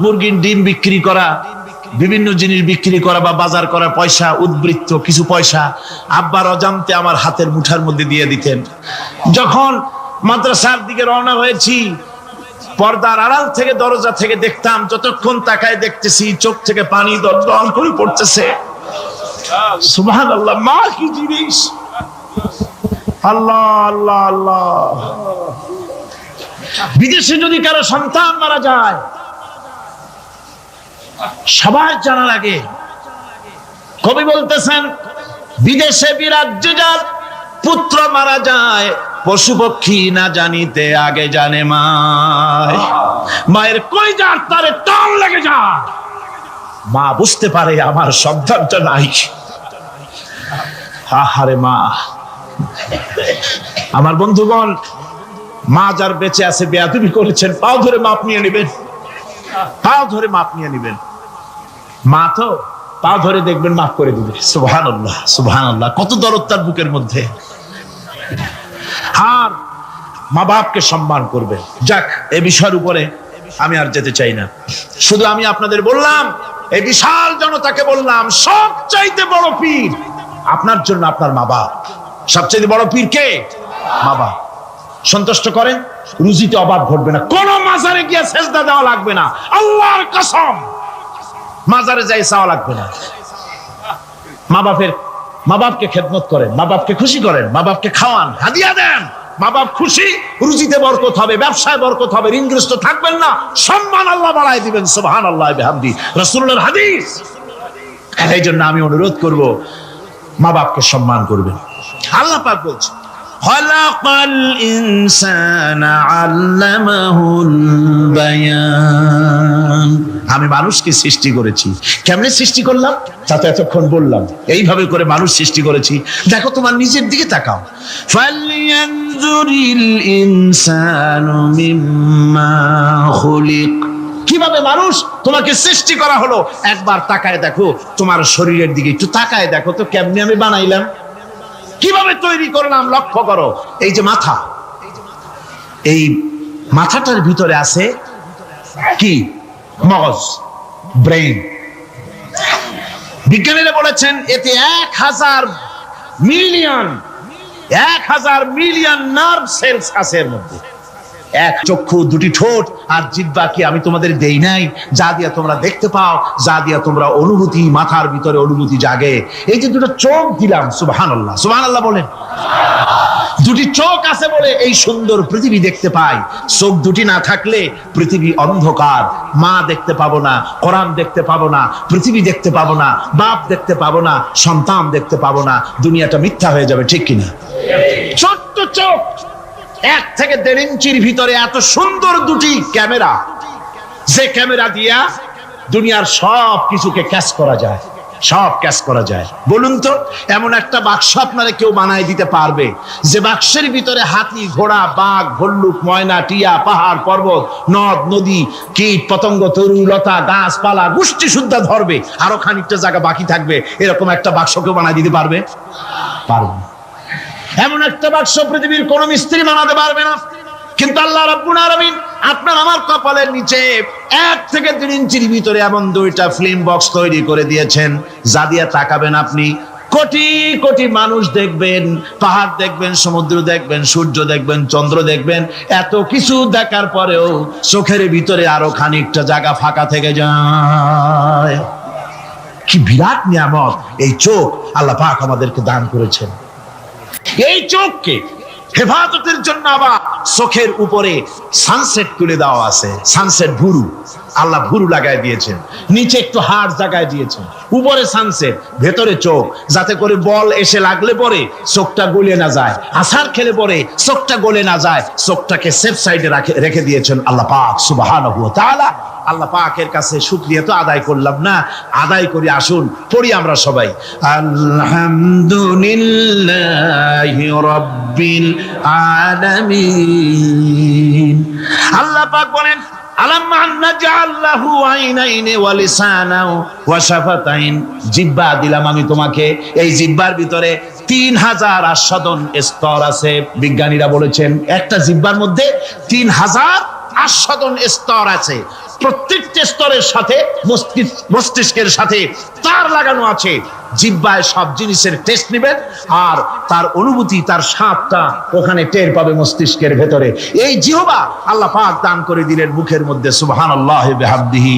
Speaker 2: মুরগির ডিম বিক্রি করা, বিভিন্ন জিনিস বিক্রি করা বা বাজার করার পয়সা, উদ্বৃত্ত কিছু পয়সা আব্বার অজান্তে আমার হাতের মুঠার মধ্যে দিয়ে দিতেন। যখন মাদ্রাসার দিকে রওনা হয়েছি, পর্দার আড়াল থেকে দরজা থেকে দেখতাম, যতক্ষণ তাকায় দেখতেছি চোখ থেকে পানি দরদর করে পড়তেছে। সুবহানাল্লাহ, মা কি জিনিস! আল্লাহ আল্লাহ আল্লাহ। বিদেশে যদি কারো সন্তান মারা যায়, সবার জানা লাগে। কবি বলতেছেন, বিদেশে বিরাজ্যে যার পুত্র মারা যায়, পশু পক্ষী না জানিতে আগে জানে মায়। মায়ের কলিজার তারে টান লেগে যায়, মা বুঝতে পারে আমার সন্তানটা নাই। আহারে মা, আমার বন্ধুগণ, মা যার বেঁচে আছে বেয়াদবি করেছেন, পাও ধরে মাপ নিয়ে নেবেন, পাও ধরে মাপ নিয়ে নেবেন। মা তো পাও ধরে দেখবেন মাফ করে দিবে। সুবহানাল্লাহ, সুবহানাল্লাহ, কত দরদ তার বুকের মধ্যে। আর মা বাপকে সম্মান করবে। যাক, এই বিষয়ের উপরে আমি আর যেতে চাই না। শুধু আমি আপনাদের বললাম, এই বিশাল জনতাকে বললাম, সবচাইতে বড় পীর আপনার জন্য আপনার মা বাপ। সবচাইতে বড় পীর কে? মা বাপ। সন্তুষ্ট করেন, রুজিতে অভাব ঘটবে না, কোন মাজারে গিয়ে সেজদা দেওয়া লাগবে না, আল্লাহর কসম, মাজারে যাই চাওয়া লাগবে না। মা বাপকে খেদমত করেন, মা বাপকে খুশি করেন, মা বাপকে খাওয়ান, হাদিয়া দেন, মা বাপ খুশি, রুজিতে বরকত হবে, ব্যবসায় বরকত হবে, ঋণগ্রস্ত থাকবেন না, সম্মান আল্লাহ বাড়ায় দিবেন। সুবহানাল্লাহ বিহামদি, রাসূলুল্লাহর হাদিস। এই জন্য আমি অনুরোধ করব, মা বাপকে সম্মান করবেন। আল্লাহ পাক বলছেন, খালাকাল ইনসানা আল্লামাহুল বায়ান। আমি মানুষকে সৃষ্টি করেছি। কেমনে সৃষ্টি করলাম তা তো এতক্ষণ বললাম। এইভাবে করে মানুষ সৃষ্টি করেছি। দেখো, তোমার নিজের দিকে তাকাও। ফালয়ানজুরিল ইনসানু মিম্মা খুলিক। কিভাবে মানুষ তোমাকে সৃষ্টি করা হলো, একবার তাকায় দেখো, তোমার শরীরের দিকে একটু তাকায় দেখো তো, কেমনে আমি বানাইলাম, কিভাবে তৈরি করলাম, লক্ষ্য করো। এই যে মাথা, এই মাথাটার ভিতরে আছে কি? মগজ, ব্রেন। বিজ্ঞানীরা বলেছেন এতে 1000 মিলিয়ন নার্ভ সেলস আছে এর মধ্যে। এক চক্ষু, দুটি ঠোঁট আর জিহ্বা কি আমি তোমাদের দেই নাই? যা দিয়া তোমরা দেখতে পাও, যা দিয়া তোমরা অনুভূতি, মাথার ভিতরে অনুভূতি জাগে। এই যে দুটো চোখ দিলাম, সুবহানাল্লাহ, সুবহানাল্লাহ বলেন। দুটি চোখ আছে বলে এই সুন্দর পৃথিবী দেখতে পাই। চোখ দুটি না থাকলে পৃথিবী অন্ধকার, মা দেখতে পাবো না, কোরআন দেখতে পাবো না, পৃথিবী দেখতে পাবো না, বাপ দেখতে পাবো না, সন্তান দেখতে পাবো না, দুনিয়াটা মিথ্যা হয়ে যাবে, ঠিক কিনা? ছোট্ট চোখ, 1 থেকে 1.5 ইঞ্চির ভিতরে এত সুন্দর দুটি ক্যামেরা, যে ক্যামেরা দিয়া দুনিয়ার সব কিছুকে ক্যাচ করা যায়, সব ক্যাচ করা যায়। বলুন তো, এমন একটা বাক্স আপনারা কেউ বানাই দিতে পারবে যে বাক্সের ভিতরে হাতি, ঘোড়া, বাঘ, ভল্লুক, ময়না, টিয়া, পাহাড়, পর্বত, নদ, নদী, কীট, পতঙ্গ, তরু, লতা, গাছপালা, গোষ্ঠী সুদ্ধা ধরবে, আরো খানিকটা জায়গা বাকি থাকবে, এরকম একটা বাক্স কেউ বানাই দিতে পারবে? পারবে না। এমন একটা বাক্স পৃথিবীর কোন মিস্ত্রি বানাতে পারবে না। কিন্তু আল্লাহ রাব্বুল আলামিন আপনার আমার কপালের নিচে 1 থেকে 3 ইঞ্চির ভিতরে এমন 2টা ফিল্ম বক্স তৈরি করে দিয়েছেন, যা দিয়ে তাকাবেন আপনি, কোটি কোটি মানুষ দেখবেন, পাহাড় দেখবেন, সমুদ্র দেখবেন, সূর্য দেখবেন, চন্দ্র দেখবেন। এত কিছু দেখার পরেও চোখের ভিতরে আরো খানিকটা জায়গা ফাঁকা থেকে যায়। কি বিরাট নিয়ামত এই চোখ আল্লাহ পাক আমাদেরকে দান করেছেন। এই চোখকে হেফাজতের জন্য আবার চোখের উপরে সানসেট তুলে দেওয়া আছে, সানসেট ভুরু, আল্লাহ ভুরু লাগায় দিয়েছেন, নিচে একটু হাড় জায়গায় দিয়েছেন, উপরে সানসেট, ভেতরে চোখ, যাতে করে বল এসে লাগলে পরে চোখটা গলে না যায়, আছাড় খেলে পরে চোখটা গলে না যায়, চোখটাকে সেফ সাইডে রেখে দিয়েছেন আল্লাহ পাক সুবহানাহু ওয়া তাআলা। আল্লাহ পাকের কাছে শুকরিয়া তো আদায় করলাম না, আদায় করি। আসুন পড়ি আমরা সবাই, আলহামদুলিল্লাহি রাব্বিল আলামিন। আল্লাহ পাক বলেন, আলাম নাজআল লাহু আইনাইনি ওয়া লিসানাও ওয়া শাফাতাইন। জিহ্বা দিলাম আমি তোমাকে, এই জিহ্বার ভিতরে 3000 আস্বাদন স্তর আছে। বিজ্ঞানীরা বলেছেন একটা জিহ্বার মধ্যে 3000 আস্বাদন স্তর আছে। প্রত্যেকটা স্তরের সাথে মস্তিষ্কের সাথে তার লাগানো আছে। জিহ্বায় সব জিনিসের টেস্ট নেবেন, আর তার অনুভূতি, তার স্বাদটা ওখানে টের পাবে মস্তিষ্কের ভেতরে। এই জিহ্বা আল্লাহ পাক দান করে দিলেন মুখের মধ্যে। সুবহানাল্লাহি বিহামদিহি।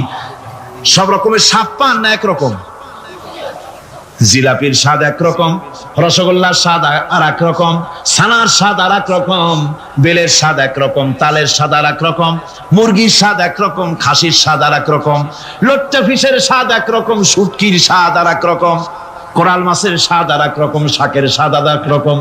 Speaker 2: সব রকমের স্বাদ পান না একরকম? জিলাপির স্বাদ একরকম, রসগোল্লার স্বাদ আর এক রকম, ছানার স্বাদ আর এক রকম, বেলের স্বাদ একরকম, তালের স্বাদ আর এক রকম, মুরগির স্বাদ একরকম, খাসির স্বাদ আর এক রকম, লোট্টা ফিশের স্বাদ একরকম, শুটকির স্বাদ আর এক রকম, কোরাল মাছের স্বাদ আর এক রকম, শাকের স্বাদ আর এক রকম।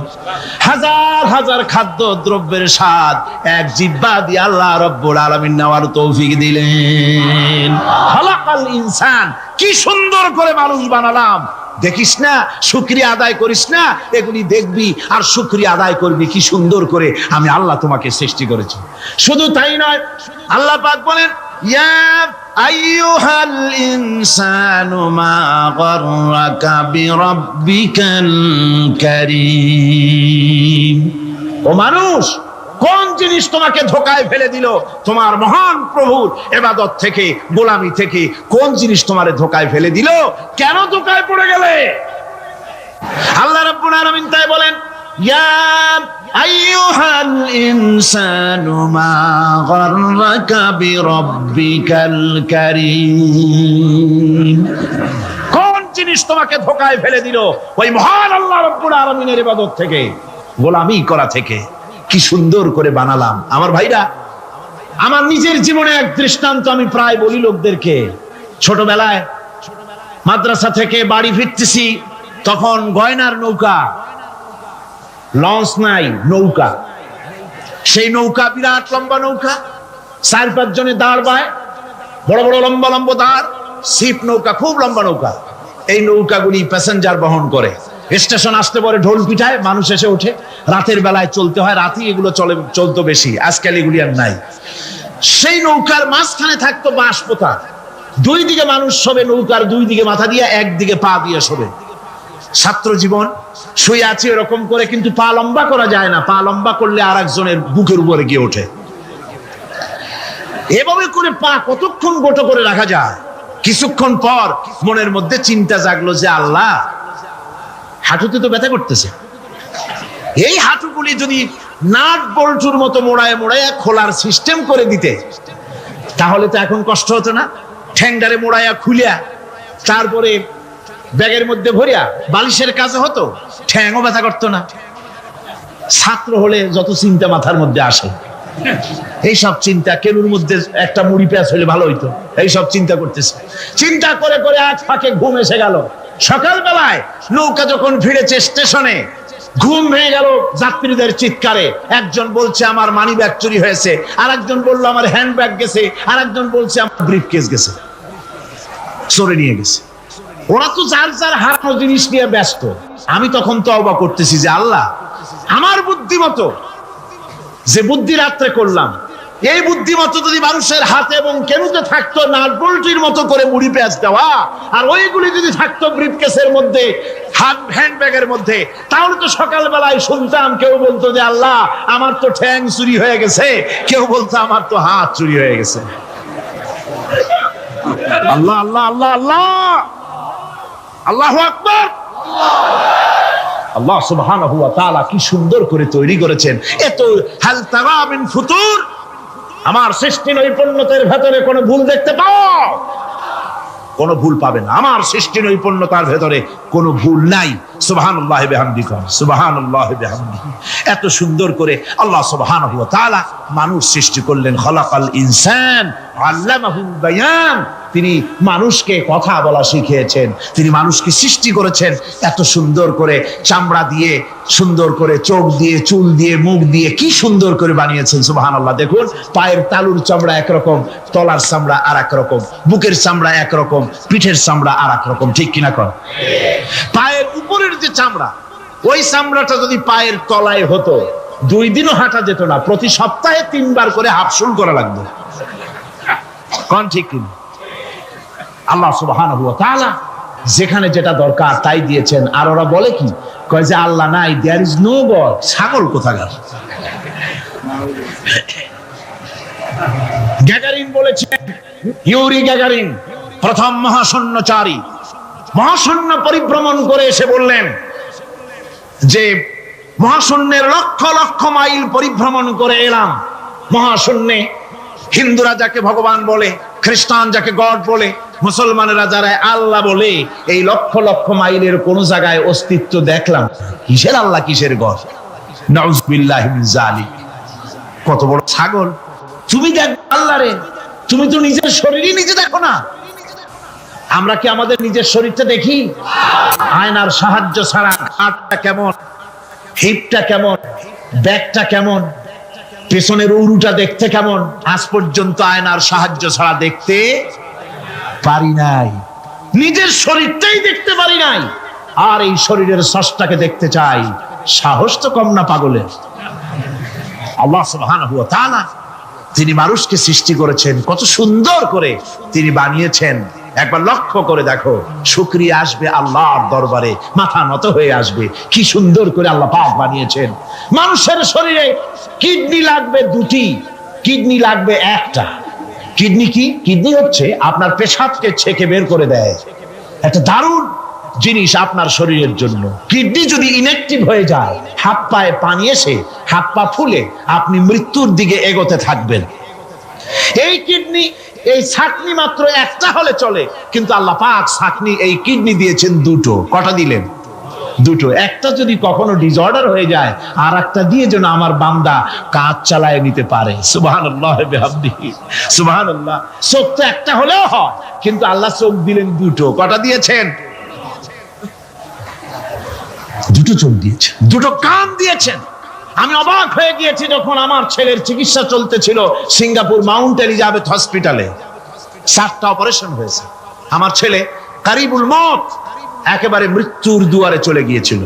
Speaker 2: হাজার হাজার খাদ্য দ্রব্যের স্বাদ এক জিহ্বা দিয়ে আল্লাহ রাব্বুল আলামিন নেওয়ার তৌফিক দিলেন। খালাকাল ইনসান, কি সুন্দর করে মানুষ বানালাম, দেখিস না, শুকরিয়া আদায় করিস না, এগুলি দেখবি আর শুকরিয়া আদায় করবি কি সুন্দর করে আমি আল্লাহ তোমাকে সৃষ্টি করেছি। শুধু তাই নয়, আল্লাহ পাক বলেন ইয়া আইয়ুহাল ইনসানু মা গাররাকা বিরাব্বিকাল কারীম। ও মানুষ, কোন জিনিস তোমাকে ধোঁকায় ফেলে দিল? তোমার মহান প্রভুর ইবাদত থেকে, গোলামি থেকে কোন জিনিস তোমারে ধোঁকায় ফেলে দিল? কেন ধোঁকায় পড়ে গেলে? আল্লাহ রাব্বুল আলামিন তাই বলেন ইয়া আইয়ুহাল ইনসানু মা গাররাকা বিরাব্বিকাল কারীম। কোন জিনিস তোমাকে ধোঁকায় ফেলে দিল? ওই মহান আল্লাহ রাব্বুল আলামিনের ইবাদত থেকে, গোলামি করা থেকে। কি সুন্দর করে বানালাম। আমার ভাইরা, আমার নিজের জীবনে এক দৃষ্টান্ত আমি প্রায় বলি লোকদেরকে। ছোটবেলায় মাদ্রাসা থেকে বাড়ি ফিরতেছি, তখন গয়নার নৌকা, লঞ্চ নাই, নৌকা। সেই নৌকা বিরাট লম্বা নৌকা, 4-5 জনে দাঁড় বায়, বড় বড় লম্বা লম্বা দাঁড়, ছিপ নৌকা, খুব লম্বা নৌকা। এই নৌকাগুলি প্যাসেঞ্জার বহন করে। স্টেশন আসতে পরে ঢোল পিটায়, মানুষ এসে ওঠে। রাতের বেলায় চলতে হয়, রাতেই এগুলো চলতো বেশি, আজকাল এগুলি আর নাই। সেই নৌকার মাঝখানে থাকতো বাঁশ পোতা, 2 দিকে মানুষ শোবে, নৌকার 2 দিকে মাথা দিয়ে, একদিকে পা দিয়ে শোবে। ছাত্র জীবন, শুয়ে আছে এরকম করে, কিন্তু পা লম্বা করা যায় না, পা লম্বা করলে আর একজনের বুকের উপরে গিয়ে ওঠে। এভাবে করে পা কতক্ষণ গোটো করে রাখা যায়? কিছুক্ষণ পর মনের মধ্যে চিন্তা জাগলো যে আল্লাহ, হাঁটুতে তো ব্যথা করতেছে, এই হাঁটুগুলি যদি নাট বল্টুর মতো মোড়ায় মোড়ায় খোলার সিস্টেম করে দিতে, তাহলে তো এখন কষ্ট হতো না। ঠ্যাংডারে মোড়ায়া খুলিয়া তারপরে ব্যাগের মধ্যে ভরিয়া বালিশের কাছে হতো, ঠ্যাংও ব্যথা করতো না। ছাত্র হলে যত চিন্তা মাথার মধ্যে আসে, এইসব চিন্তা, কেনুর মধ্যে একটা মুড়ি পেঁয়াজ হলে ভালো হইতো, এইসব চিন্তা করতেছে। চিন্তা করে করে আজ ফাঁকে ঘুম এসে গেল। সকালবেলায় নৌকা যখন ফিরেছে স্টেশনে, ঘুম ভেঙে গেল যাত্রীদের চিৎকারে। একজন বলছে আমার মানি ব্যাগ চুরি হয়েছে, আর একজন বললো আমার হ্যান্ড ব্যাগ গেছে, আর একজন বলছে আমার ব্রিফকেস গেছে, চোরে নিয়ে গেছে। ওরা তো যার যার হারানো জিনিস নিয়ে ব্যস্ত। আমি তখন তওবা করতেছি যে আল্লাহ, আমার বুদ্ধিমতো যে বুদ্ধি রাত্রে করলাম, এই বুদ্ধিমতো যদি মানুষের হাতে এবং কেনুতে থাকতো নাট বল্টুর মতো করে মুড়ি পেঁয়াজ দেওয়া, আর ওইগুলি যদি থাকতো ব্রিফকেসের মধ্যে, হ্যান্ড ব্যাগের মধ্যে, তাহলে তো সকালবেলায় শুনতাম কেউ বলতো যে আল্লাহ আমার তো ঠ্যাং চুরি হয়ে গেছে, কেউ বলতো আমার তো হাত চুরি হয়ে গেছে। আল্লাহ আল্লাহ আল্লাহ আল্লাহ, আল্লাহু আকবার। আল্লাহ সুবহানাহু ওয়া তাআলা কি সুন্দর করে তৈরি করেছেন। এত হাল তারা মিন ফুতুর, আমার সৃষ্টি নৈপুণ্যতার ভেতরে কোনো ভুল দেখতে পাও? কোনো ভুল পাবে না। আমার সৃষ্টি নৈপুণ্যতার ভেতরে কোনো ভুল নাই। সুবহানাল্লাহি বিহামদিহি, সুবহানাল্লাহি বিহামদিহি। এত সুন্দর করে আল্লাহ সুবহানাহু ওয়া তাআলা মানুষ সৃষ্টি করলেন। খলাকাল ইনসান আল্লামাহুল বায়ান। তিনি মানুষকে কথা বলা শিখিয়েছেন, তিনি মানুষকে সৃষ্টি করেছেন এত সুন্দর করে, চামড়া দিয়ে, সুন্দর করে চোখ দিয়ে, চুল দিয়ে, মুখ দিয়ে, কি সুন্দর করে বানিয়েছেন। সুবহানাল্লাহ। দেখুন, পায়ের তালুর চামড়া একরকম, তলার চামড়া আর এক রকম, বুকের চামড়া একরকম, পিঠের চামড়া আর এক রকম, ঠিক কিনা কর? পায়ের উপরের যে চামড়া, ওই চামড়াটা যদি পায়ের তলায় হতো, 2 দিনও হাঁটা যেত না, প্রতি সপ্তাহে 3 বার করে হাফসুল করা লাগতো। কোন ঠিক কিনা? আল্লাহ সুবহানাহু ওয়া তাআলা যেখানে যেটা দরকার তাই দিয়েছেন। আর ওরা বলে কি, কয় যে আল্লাহ নাই, দেয়ার ইজ নো গড। ছাগল কোথাকার। গ্যাগারিন বলেছেন, ইউরি গ্যাগারিন প্রথম মহাশূন্যচারী, মহাশূন্য পরিভ্রমণ করে এসে বললেন যে মহাশূন্যের লক্ষ লক্ষ মাইল পরিভ্রমণ করে এলাম। মহাশূন্যে হিন্দুরা যাকে ভগবান বলে, খ্রিস্টান যাকে গড বলে, মুসলমানেরা যারা আল্লাহ বলে, এই লক্ষ লক্ষ মাইলের কোন জায়গায় অস্তিত্ব দেখলাম। কিসের আল্লাহ, কিসের গড? নাউযুবিল্লাহি মিন যালিক। কত বড় ছাগল! তুমি দেখ আল্লাহ রে, তুমি তো নিজের শরীরই নিজে দেখো না। আমরা কি আমাদের নিজের শরীরটা দেখি? আয়নার সাহায্য ছাড়া হাতটা কেমন, হিপটা কেমন, ব্যাকটা কেমন, পেছনের উরুটা দেখতে কেমন, আজ পর্যন্ত আয়নার সাহায্য ছাড়া দেখতে পারি নাই। নিজের শরীরটাই দেখতে পারি নাই, আর এই শরীরের স্রষ্টাকে দেখতে চাই, সাহস তো কম না পাগলের। আল্লাহ সুবহানাহু ওয়া তাআলা তিনি মানুষকে সৃষ্টি করেছেন, কত সুন্দর করে তিনি বানিয়েছেন। একবার লক্ষ্য করে দেখো, শুকরিয়া আসবে আল্লাহর দরবারে, মাথা নত হয়ে আসবে। কি সুন্দর করে আল্লাহ পাক বানিয়েছেন। মানুষের শরীরে কিডনি লাগবে দুটি, কিডনি লাগবে একটা। কিডনি কি? কিডনি হচ্ছে আপনার পেশাবকে ছেঁকে বের করে দেয়, একটা দারুণ জিনিস আপনার শরীরের জন্য। কিডনি যদি ইনঅ্যাক্টিভ হয়ে যায়, হাত পায়ে পানি এসে হাত পা ফুলে আপনি মৃত্যুর দিকে এগোতে থাকবেন। এই কিডনি, এই ছাকনি মাত্র একটা হলে চলে, কিন্তু আল্লাহ পাক ছাকনি এই কিডনি দিয়েছেন দুটো। কটা দিলেন? দুটো। একটা যদি কখনো ডিসঅর্ডার হয়ে যায়, আর একটা দিয়ে যেন আমার বান্দা কাজ চালায় নিতে পারে। সুবহানাল্লাহ বিহামদিহি, সুবহানাল্লাহ। চোখ তো একটা হলেও হয়, কিন্তু আল্লাহ চোখ দিলেন দুটো। কটা দিয়েছেন? দুটো চোখ দিয়েছেন, দুটো কান দিয়েছেন। আমি অবাক হয়ে গিয়েছি যখন আমার ছেলের চিকিৎসা চলতেছিল সিঙ্গাপুর মাউন্ট এলিজাবেথ হসপিটালে। 7টা অপারেশন হয়েছে। আমার ছেলে কারিবুল মত, একেবারে মৃত্যুর দুয়ারে চলে গিয়েছিল।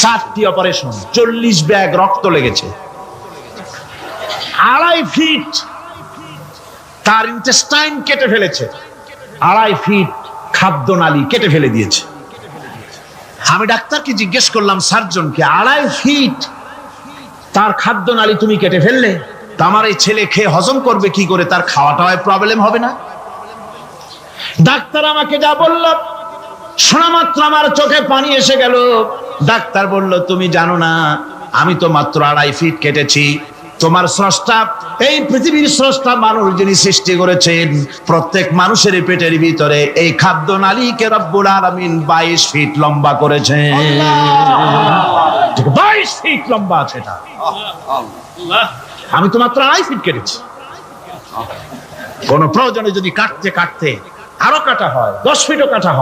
Speaker 2: 7টি অপারেশন, 40 ব্যাগ রক্ত লেগেছে। 2.5 ফিট তার ইন্টেস্টাইন কেটে ফেলেছে, 2.5 ফিট খাদ্যনালী কেটে ফেলে দিয়েছে। আমি ডাক্তারকে জিজ্ঞেস করলাম, সার্জনকে, 2.5 ফিট তার খাদ্যনালী তুমি কেটে ফেললে, তা আমার এই ছেলে খেয়ে হজম করবে কি করে? তার খাওয়াটায় প্রবলেম হবে না? ডাক্তার আমাকে যা বলল, শোনা মাত্র আমার চোখে পানি এসে গেল। ডাক্তার বলল, তুমি জানো না, আমি তো মাত্র 2.5 ফিট কেটেছি। তোমার স্রষ্টা, এই পৃথিবীর স্রষ্টা মানুষ যিনি সৃষ্টি করেছেন, প্রত্যেক মানুষের পেটের ভিতরে এই খাদ্যনালীকে রব্বুল আলামিন 22 ফিট লম্বা করেছেন। 22 ফিট লম্বা আছে এটা। আমি তো মাত্র 2.5 ফিট কেটেছি। কোন প্রয়োজনে যদি কাটতে কাটতে আরো কাটা হয়, 10 ফিটও কাটা হয়,